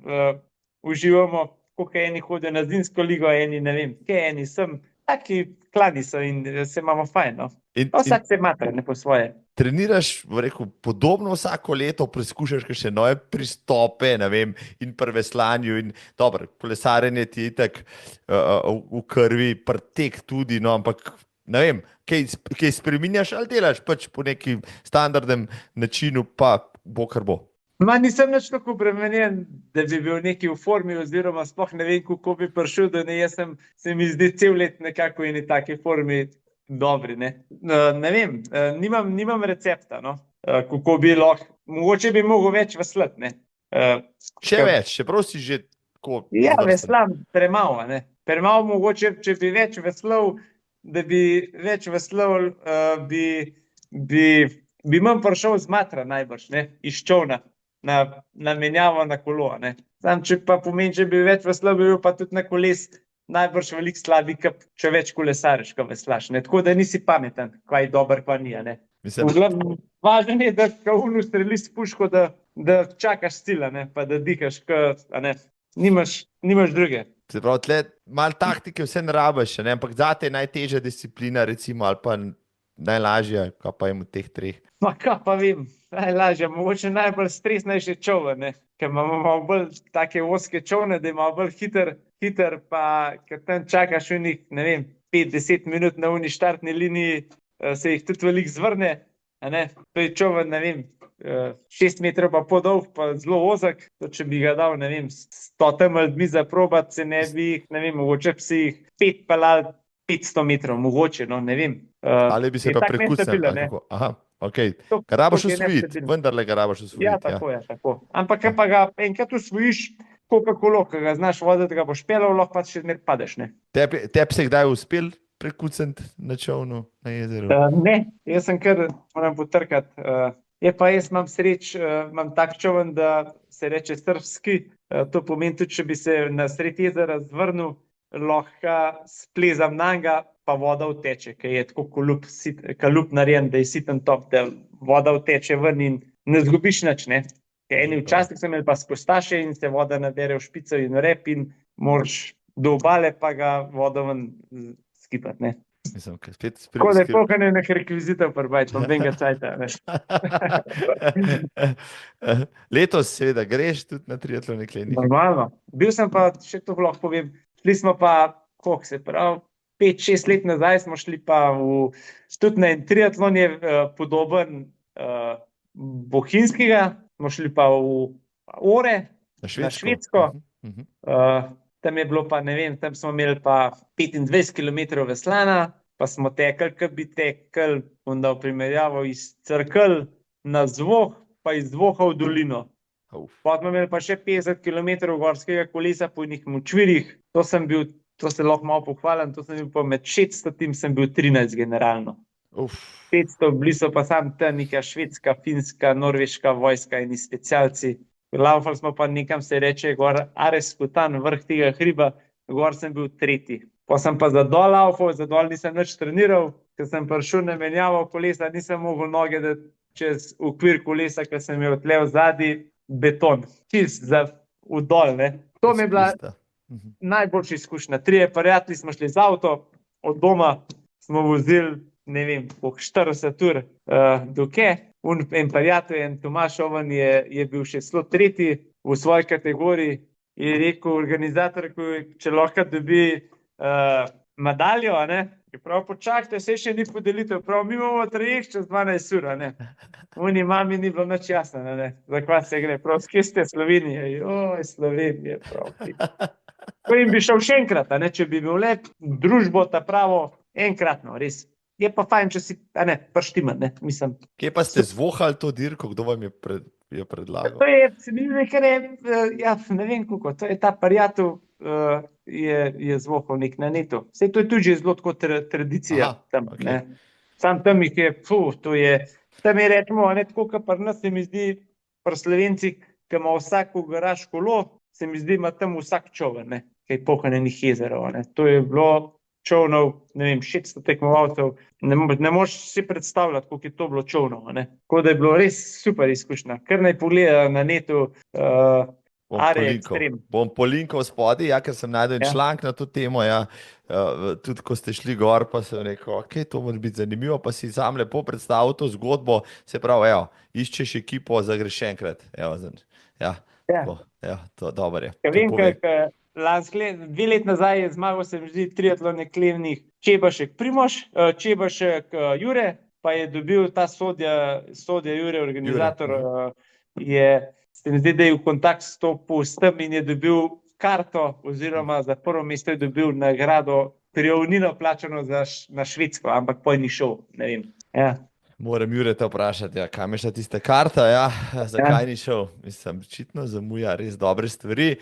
uživamo, koliko eni hodijo na zimsko ligo, eni ne vem, kaj eni sem, taki klani so in se imamo fajn, no. Vsak se matra, ne po svoje. Treniraš, rekel, podobno vsako leto, preizkušaš še nove pristope, ne vem, in pri veslanju in dobro, kolesarjenje ti je itak v krvi, pretek tudi, no, ampak ne vem, kaj spreminjaš ali delaš pač po nekim standardnem načinu, pa bo kar bo. Nisem nič tako obremenjen, da bi bil neki v formi oziroma sploh ne vem, kako bi prišel, da ne, se mi zdi cel let nekako v eni taki formi dobri, ne. Ne vem, nimam recepta, no, kako bi lahko, mogoče bi mogel več veslati, ne. Še več, čeprav si že tako. Ja, veslam premalo, ne. Premalo mogoče, če bi več veslal, da bi več veslal, bi manj prišel z matra najbrž, ne, iz čolna, na menjavo na kolo, ne. Sam, če pa pomeni, če bi več veslal, bi bil pa tudi na koles najbrž veliko slabi, če več kolesariš, ko veslaš, ne. Tako da nisi pameten, kva je dober, kva ni, ne. Važno je, da ko streliš s puško, da čakaš cilja, ne, pa da dihaš, a ne, nimaš druge. Se pravi, tle malo taktike vse ne rabiš, ne, ampak zate je najtežja disciplina, recimo, ali pa najlažja, kaj pa jim od teh treh. Ma kaj pa vem, najlažja, mogoče najbolj stresnejši čoln, ne, ker imamo malo bolj take ozke čolne, da je malo bolj hiter, pa ker tam čakaš unih, ne vem, 5-10 minut na uni štartni liniji, se jih tudi veliko zvrne, a ne, to je čoln, ne vem, 6 metrov pa pol dolg, pa zelo ozek, to če bi ga dal, ne vem, 100 ljudmi zaprobat, se ne bi jih, ne vem, mogoče bi si jih 5 pelal 500 metrov, mogoče, no, ne vem. Ali bi se pa prekucnil, tako, aha. Okay. Ga rabiš usvojiti, vendarle ga rabiš usvojiti. Ja, tako je, tako. Ampak pa ga enkrat usvojiš, kolo, ki ga znaš voditi, ga boš pelal, lahko pa še zmer padeš, ne. Tebi se kdaj uspel prekucniti na čolnu na jezeru? Ne, jaz sem kar, moram potrkati. Je pa jaz imam imam tak čoln, da se reče srpski, to pomeni tudi, če bi se na sredi jezera zvrnil, lahko splezam nanj, pa voda vteče, ker je tako kalup narejen, da je siten top, da voda vteče ven in ne zgubiš nič, ne. Eni včasih sem imel pa spustaše in se voda nabere v špico in rep in moraš do obale pa ga vodo ven skipati, ne. Mislim, spet tako da je pohane nek rekvizitev prbajt, pa benga cajta, ne. Letos seveda greš tudi na triatlon klenik. Normalno. Bil sem pa, še to lahko povem, šli smo pa, koliko se pravi, 5-6 let nazaj smo šli pa tudi na en triatlon je podoben bohinjskega, smo šli pa v Ore, na Švedsko. Tam je bilo pa, ne vem, tam smo imeli pa 25 km veslana, pa smo tekli, kot bi tekli, onda v primerjavo iz Cerkelj na Zvoh, pa iz Zvoha v dolino. Pa smo imeli pa še 50 km gorskega kolesa po enih močvirjih, to se lahko malo pohvalim, to sem bil pa med 600, sem bil 13 generalno. 500, bili so pa sam tam neka švedska, finska, norveška vojska in specialci. Laufali smo pa nekam se reče gor Areskutan, vrh tega hriba, gor sem bil 3. Pa sem pa zadol laufal, zadol nisem nič treniral, ker sem prišel na menjavo kolesa, nisem mogel noge dati čez okvir kolesa, ker sem imel tle v zadnji beton, čist za vdol, ne. To mi je bila najboljša izkušnja. 3 prijatelji smo šli z avto, od doma smo vozili, ne vem, 40 ur do Ke. En prijatelj, en Tomaž Oven je bil še celo 3. v svoji kategoriji, je rekel organizator, če lahko dobi medaljo, ne, Prav počakajte, se še ni podelitev, prav mi imamo trajekt čez 12 ur, a ne. Oni mami ni bilo nič jasno, a ne. Za kva se gre, prav skje ste Slovenije, joj, Slovenije, prav. Ko jim bi šel še enkrat, a ne, če bi bil le družbo ta pravo enkratno, res. Je pa fajn, če si, a ne, prštiman, ne, mislim. Kje pa ste zvohali to dirko, kdo vam je predlagal? To je, se mi zdi, kar je, ja, ne vem kako, to je ta prijatelj, je zvohal nek na netu. Sej to je tudi že zelo tako tradicija. Aha, tam, okej. ne. Sam tam jih je, to je, tam je rečemo, a ne, tako kot pri nas se mi zdi, pri Slovencih, ki ima vsak v garaž kolo, se mi zdi, ima tam vsak čoven, ne, kaj pohranjenih jezerov, ne. To je bilo čovnov, ne vem, 600 tekmovalcev, ne moreš si predstavljati, koliko je to bilo čovnov, ne. Tako da je bilo res super izkušnja. Kar naj pogleda na netu, Are Extreme. Bom polinkal spodaj, ja, ker sem najdel članek na to temo, ja. Tudi ko ste šli gor, pa sem rekel, ok, to mora biti zanimivo, pa si sam lepo predstavil to zgodbo, se pravi, evo, iščeš ekipo, zagreš še enkrat, evo, ja, to dobro je. Ja, vem, kaj, dve let nazaj je zmagal, se mi zdi, triatlon Klevnih Čebašek Primož, Čebašek Jure, pa je dobil ta Sodja Jure, organizator, se mi zdi, da je v kontakt stopil s tem in je dobil karto, oziroma za prvo mesto je dobil nagrado, prijavnino plačano na Švedsko, ampak poj ni šel, ne vem. Ja. Moram Jure te vprašati, ja, kam je šla tista karta, ja, zakaj ni šel? Mislim, očitno zamuja res dobre stvari.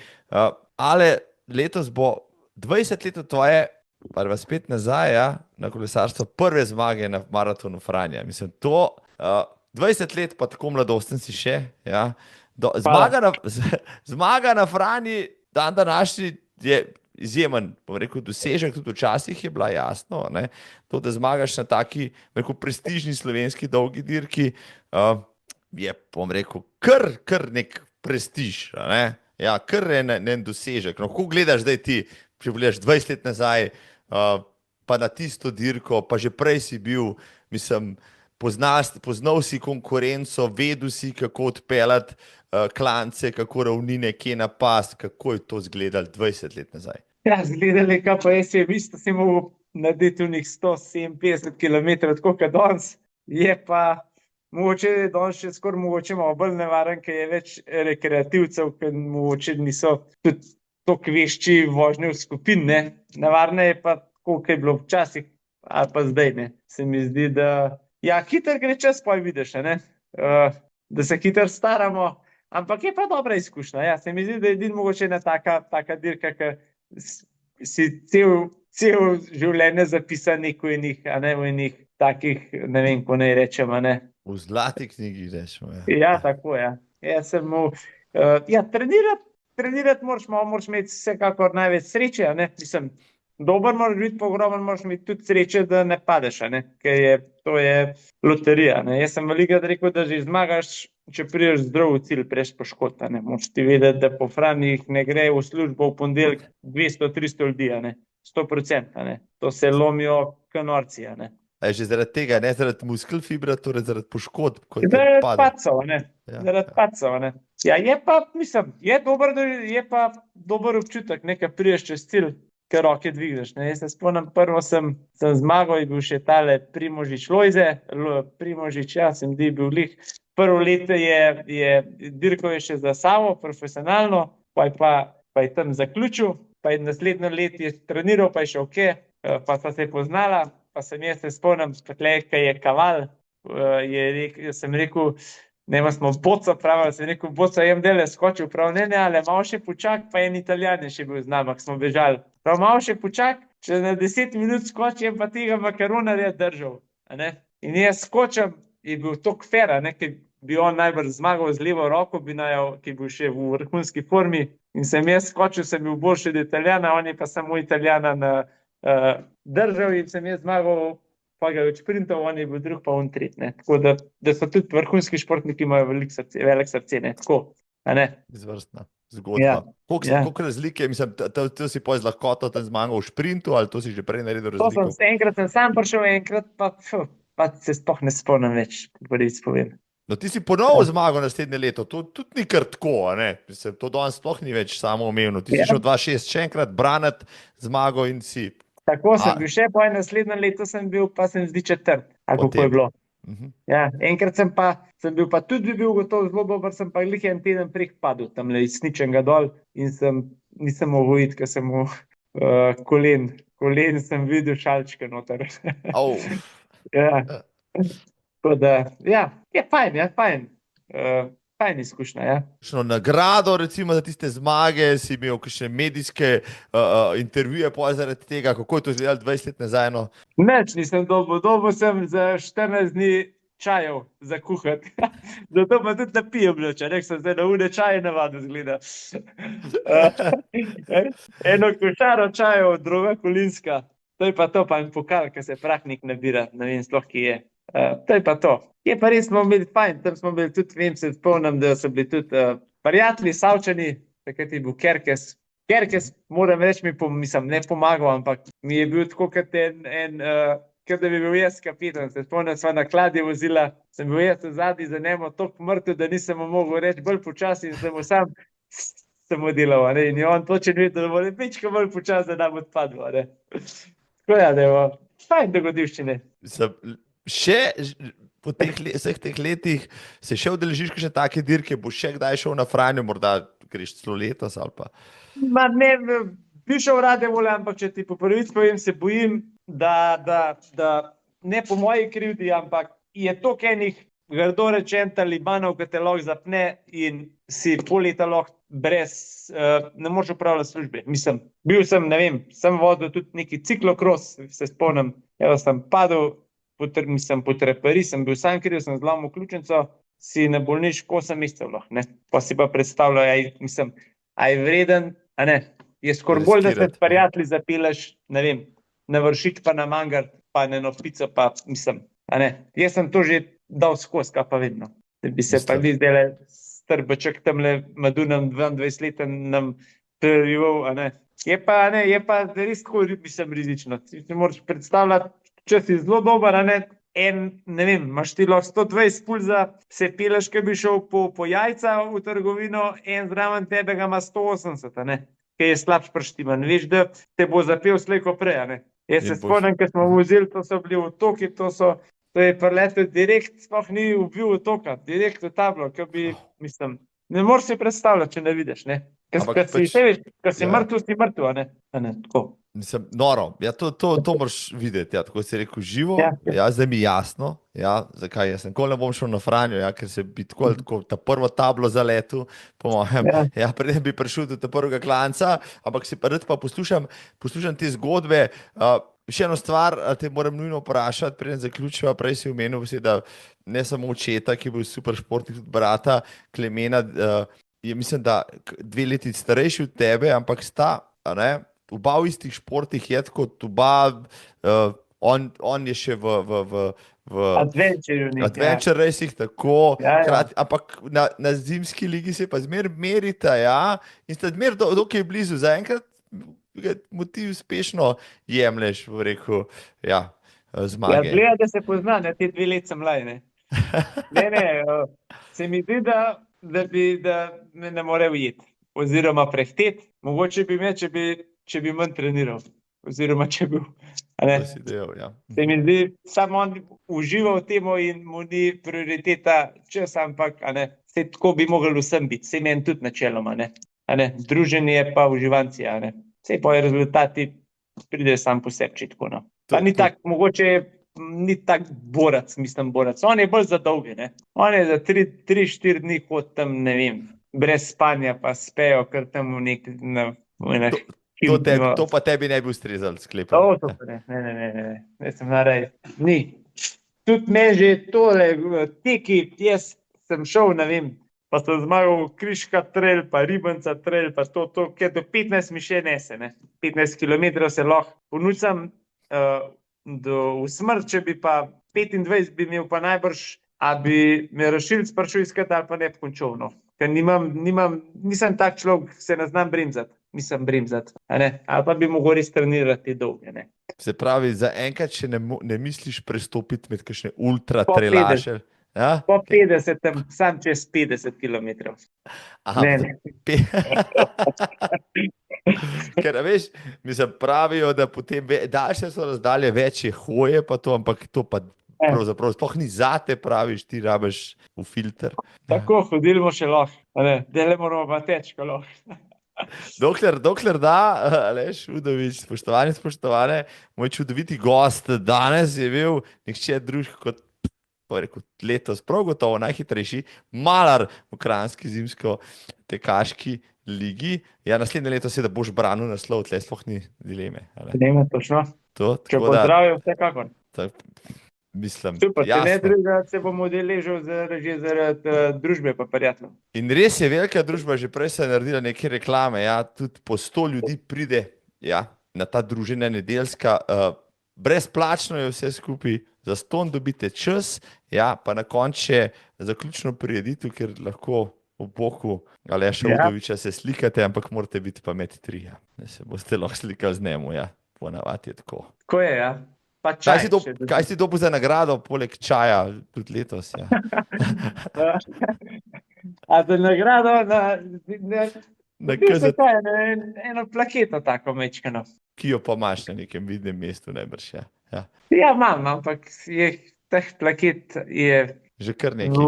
Ale letos bo 20 let tvoje, pa vas spet nazaj, ja, na kolesarstvo, prve zmage na maratonu Franja. Mislim, to 20 let, pa tako mladosten si še, ja. Zmaga na Franji, dan današnji je izjemen, bom rekel, dosežek, tudi včasih je bila jasno, ne. To, da zmagaš na taki, rekel, prestižni slovenski dolgi dirki, je, bom rekel, kar nek prestiž, ne. Ja, kar en dosežek. No, ko gledaš zdaj ti, če pogledaš 20 let nazaj, pa na tisto dirko, pa že prej si bil, mislim, poznal si konkurenco, vedel si, kako odpeljati klance, kako ravnine, kje napast, kako je to izgledalo 20 let nazaj. Ja, izgledali, kaj pa jaz je isto si mogel narediti v njih 157 km, tako kot danes, je pa mogoče danes še skoraj mogoče malo bolj nevaren, ker je več rekreativcev, ker mogoče niso tudi toliko vešči vožnje v skupin, ne. Nevarno je pa, koliko je bilo včasih, ali pa zdaj, ne. Se mi zdi, da ja, hiter gre čas, pa vidiš, ne, da se hiter staramo, ampak je pa dobra izkušnja, ja, se mi zdi, da je edino mogoče ena taka dirka, ki si cel življenje zapisa neko enih, a ne, v enih takih, ne vem, ko naj rečem, a ne. V zlati knjigi rečemo, ja. Ja, tako, ja. Jaz sem trenirati moraš imeti vsekakor največ sreče, a ne, mislim, dober moraš biti, pa ogromen moraš imeti tudi sreče, da ne padeš, a ne, ker to je loterija, ne. Jaz sem velikokrat rekel, da že zmagaš, če prideš zdrav v cilj, prej poškodb, a ne. Moraš ti vedeti, da po Franjih ne gre v službo v ponedeljek 200-300 ljudi, a ne, 100%, a ne. To se lomijo k norci, a ne. A je že zaradi tega, ne zaradi muskelfibra, torej zaradi poškodb, ko te Zaradi pade? padcev, a ne. Zaradi padcev, a ne. Ja, je pa, mislim, je pa dober občutek, nekaj prideš čez cilj, ker roke dvigneš, ne. Jaz se spomnim, prvo sem zmagal, je bil še tale Primožič Lojze, Primožič, ja, se mi zdi, bil glih. Prvo leto dirkal je še za Savo, profesionalno, pa je tam zaključil, pa je naslednjo leto je treniral, pa je še ok, pa sva se poznala, pa sem jaz se spomnim, takle, ko je kaval, sem rekel, nema smo boco pravili, sem rekel, boco, jem dele skočil, prav, ne, ale malo še počak, pa en Italijan je še bil z nama, ko smo bežali. Prav, malo še počak, če na 10 minut skočim, pa tega makaronarja držal, a ne. In jaz skočim, je bil tok fair, a ne, ker bi on najbolj zmagal z levo roko, ki je bil še v vrhunski formi, in sem jaz skočil, sem bil boljši od Italijana, on je pa samo Italijana držal in sem jaz zmagal, pa ga je odšprintal, on je bil drug, pa on tret, ne. Tako da so tudi vrhunski športniki imajo velik srce, ne, tako, a ne. Izvrstna zgodba. Koliko razlike, mislim, to si potem z lahkoto tam zmagal v šprintu, ali to si že prej naredil razliko? Enkrat sem sam prišel, enkrat pa se sploh ne spomnim več, kako res povem. No, ti si ponovno zmagal naslednje leto, to tudi ni kar tako, a ne? Mislim, to danes sploh ni več samoumevno. Ti si šel 2-6 še enkrat braniti zmago in si Tako sem bil še, po naslednjem letu sem bil, pa sem zdi četrt. A kako je bilo? Ja, enkrat sem bil pa tudi gotovo zelo dober, sem pa glih en teden prek padel tamle iz ničenega dol in nisem mogel iti, ker sem mu kolen sem videl šalčke noter. Ja. Tako da, ja, je fajn. Fajn izkušnja, ja. Nagrado, recimo, za tiste zmage, si imel kakšne medijske intervjuje zaradi tega, kako je to izgledalo 20 let nazaj? No? Nič nisem dobil sem za 14 dni čajev za kuhati. Zato pa tudi napijem noče, nek sem zdaj na une čaje navadno zgleda. Eno košaro čajev, druga kolinska, to je pa to, pa en pokal, ki se prahnik nabira, ne vem sploh, ki je. To je pa to. Je pa res smo imeli fajn, tam smo bili tudi, vem, se spomnim, da so bili tudi prijatelji, Savčani, takrat je bil Kerkes. Kerkes, moram reči, mislim, ne pomagal, ampak mi je bil tako, kot kot da bi bil jaz kapitan. Se spomnim, sva na kladje vozila, sem bil jaz zadnji za njemu toliko mrtev, da nisem mu mogel reči bolj počasi in sem mu sam delal, ne? In je on točen videl, da bo lepičko bolj počasi, da nam odpadlo, ne? Tako ja, da je fajn dogodivščine. Še po vseh teh letih se še udeležiš kakšne take dirke, boš še kdaj šel na Franjo, morda greš celo letos ali pa? Ne, bi šel rade volje, ampak če ti po prvič povem, se bojim, da ne po moji krivdi, ampak je toliko enih grdo rečen talibanov, ki te lahko zapne in si pol leta lahko brez, ne moreš upravljati službe. Mislim, bil sem, ne vem, sem vodil tudi neki ciklokros, se spomnim, sem padel, po treperi, sem bil sam kriv, sem zlomil ključnico, si na bolniško 8 mesecev lahko, ne. Pa si pa predstavljal, mislim, a je vreden, a ne. Je skoraj bolj, da se s prijatelji zapeleš, ne vem, na Vršič pa na Mangart, pa na eno pico, pa mislim, a ne. Jaz sem to že dal skozi, kaj pa vedno. Da bi se pa vi zdajle strbaček tamle Madunem 22-leten nam prerival, a ne. Je pa res tako, mislim, rizično. Si moraš predstavljati, če si zelo dober, a ne, ne vem, imaš ti lahko 120 pulza, se peleš, ki bi šel po jajca v trgovino, en zraven tebe ga ima 180, a ne, ki je slabš prštiman. Veš, da te bo zapel slej ko prej, a ne. Jaz se spomnim, ko smo vozili, to so bili otoki, to je preletel direkt, sploh ni ubil otoka, direkt v tablo, ki bi, mislim, ne moreš si predstavljati, če ne vidiš, ne. Ker si mrtev, a ne, tako. Mislim, noro, ja, to moraš videti, ja, tako si rekel živo, ja, zdaj mi jasno, ja, zakaj jaz nikoli ne bom šel na Franjo, ja, ker se bi tako ta prvo tablo zaletel, po mojem, ja, preden bi prišel do ta prvega klanca, ampak si pa rad pa poslušam te zgodbe. Še eno stvar, te moram nujno vprašati, preden zaključiva, prej si omenil, da ne samo očeta, ki je bil super športnik, tudi brata Klemena, je mislim, da 2 leti starejši od tebe, ampak sta, a ne, oba v istih športih je kot oba, on je še v Adventure Racing, tako, ampak na zimski ligi se pa zmer merita, ja, in sta zmer dokaj blizu, zaenkrat motiv uspešno jemlješ, v reku, ja, zmage. Ja, gleda, da se pozna, ne, te 2 let sem mlaj, ne. Ne, se mi zdi, da me ne more ujeti, oziroma prehteti, mogoče bi me, če bi manj treniral, oziroma če bil, a ne. Se mi zdi, samo on uživa v temo in mu ni prioriteta čas, ampak, a ne, se tako bi mogli vsem biti, se meni tudi načeloma, ne, a ne, druženje pa uživanci, a ne. Sej pa rezultati pride sam po sebi, če tako, no. Pa ni tak, mogoče ni tak borac, mislim borac, on je bolj za dolge, ne. On je za 3-4 dni hod tam, ne vem, brez spanja, pa spejo, kar tam v nek, To pa tebi ne bi ustrezalo, sklepam. To pa ne, sem narej, ni. Tudi meni že tole, teki, jaz sem šel, ne vem, pa sem zmagal Križka trail, pa Ribanca trail, pa to, ker do 15 mi še nese, ne. 15 kilometrov se lahko ponucam v smrt, če bi pa 25 bi imel pa najbrž, a bi me Rašilc prišel iskat ali pa ne bi končal, no. Ker nisem tak človek, se ne znam bremzati. Nisem bremzati, a ne, ali pa bi mogel res trenirati dolge, ne. Se pravi, za enkrat še ne misliš prestopiti med kakšne ultra trailaše? Ja? Po 50, sam čez 50 kilometrov. Aha, ne. Ker, veš, mi se pravijo, da potem daljše so razdalje, večje hoje, pa to, ampak to pa pravzaprav sploh ni zate, praviš, ti rabiš v filter. Tako, hodili bomo še lahko, dele moramo pa teči, ko lahko. Dokler da, Aleš Udovič, spoštovane, moj čudoviti gost danes je bil nihče drug kot, rekel, letos prav gotovo najhitrejši malar v kranjski zimsko-tekaški ligi. Ja, naslednje leto se, da boš branil naslov, tle sploh ni dileme. Nema, točno. Če pozdravijo, vsekakor. Mislim, super, če ne druga, se bomo deležili že zaradi družbe pa prijateljev. In res je velika družba, že prej se je naredila neke reklame, ja, tudi po 100 ljudi pride, ja, na ta druženja nedeljska, brezplačno je vse skupaj, zastonj dobite čas, ja, pa na konče zaključno prireditev, ker lahko v boku Aleša Udoviča se slikate, ampak morate biti pa med 3, ja. Da se boste lahko slikali z njemu, ja, ponavadi je tako. Tako je, ja. Kaj si dobil za nagrado, poleg čaja, tudi letos? Ja. A za nagrado eno plaketo tako mečkano. Ki jo pa imaš na nekem vidnem mestu najbrž, ja. Ja, imam, ampak teh plaket je že kar nekaj.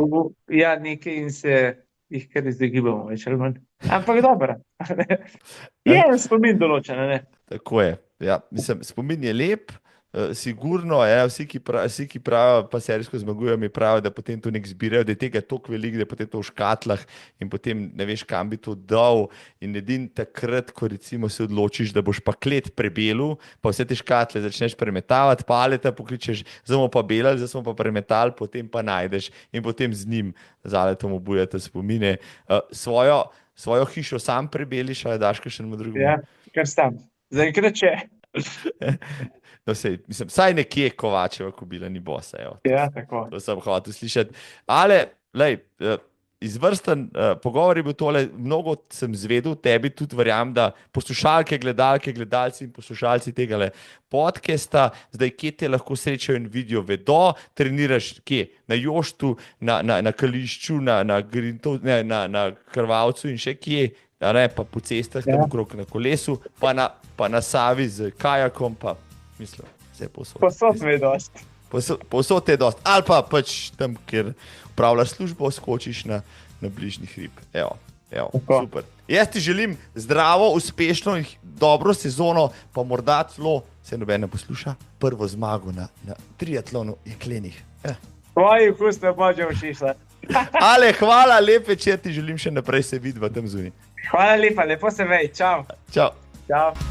Ja, nekaj in se jih kar izogibamo več ali manj. Ampak dobro. Je spomin določen, ne? Tako je, ja. Mislim, spomin je lep. Sigurno, ja, vsi, ki pravijo, pa serijsko zmagujejo, mi pravijo, da potem to nek zbirajo, da je tega toliko veliko, da je potem to v škatlah in potem ne veš, kam bi to dal. In edin takrat, ko recimo se odločiš, da boš pa klet prebelil, pa vse te škatle začneš premetavati, pa Aleta pokličeš, zdaj smo pa belali, zdaj smo pa premetali, potem pa najdeš in potem z njim, z Aletom obujate spomine. Svojo hišo sam prebeliš, ali daš kakšen drugemu? Ja, kar sam. Zaenkrat še. No, mislim, saj nekje Kovačeva kobila ni bosa. Ja, tako. To sem hotel slišati. Ale, lej, izvrsten pogovor je bil tole, mnogo sem zvedel, tebi tudi verjamem, da poslušalke, gledalci in poslušalci tegale podcasta, zdaj kje te lahko srečajo in vidijo, vedo, treniraš kje? Na Joštu, na Kališču, na Krvavcu in še kje? Ne, pa po cestah, tam okrog na kolesu, pa na Savi z kajakom, pa mislim, vse posod. Posod me je dost. Posod je dost. Ali pa pač tam, kjer upravljaš službo, skočiš na bližnji hrib. Evo, super. Jaz ti želim zdravo, uspešno in dobro sezono, pa morda celo, se noben ne posluša, prvo zmago na triatlonu jeklenih. Tvoji okusne božje všeč. Ale, hvala, lep večer, ti želim še naprej se videti v tem zunaj. Hvala lepa, lepo se vej, čau. Čau. Čau.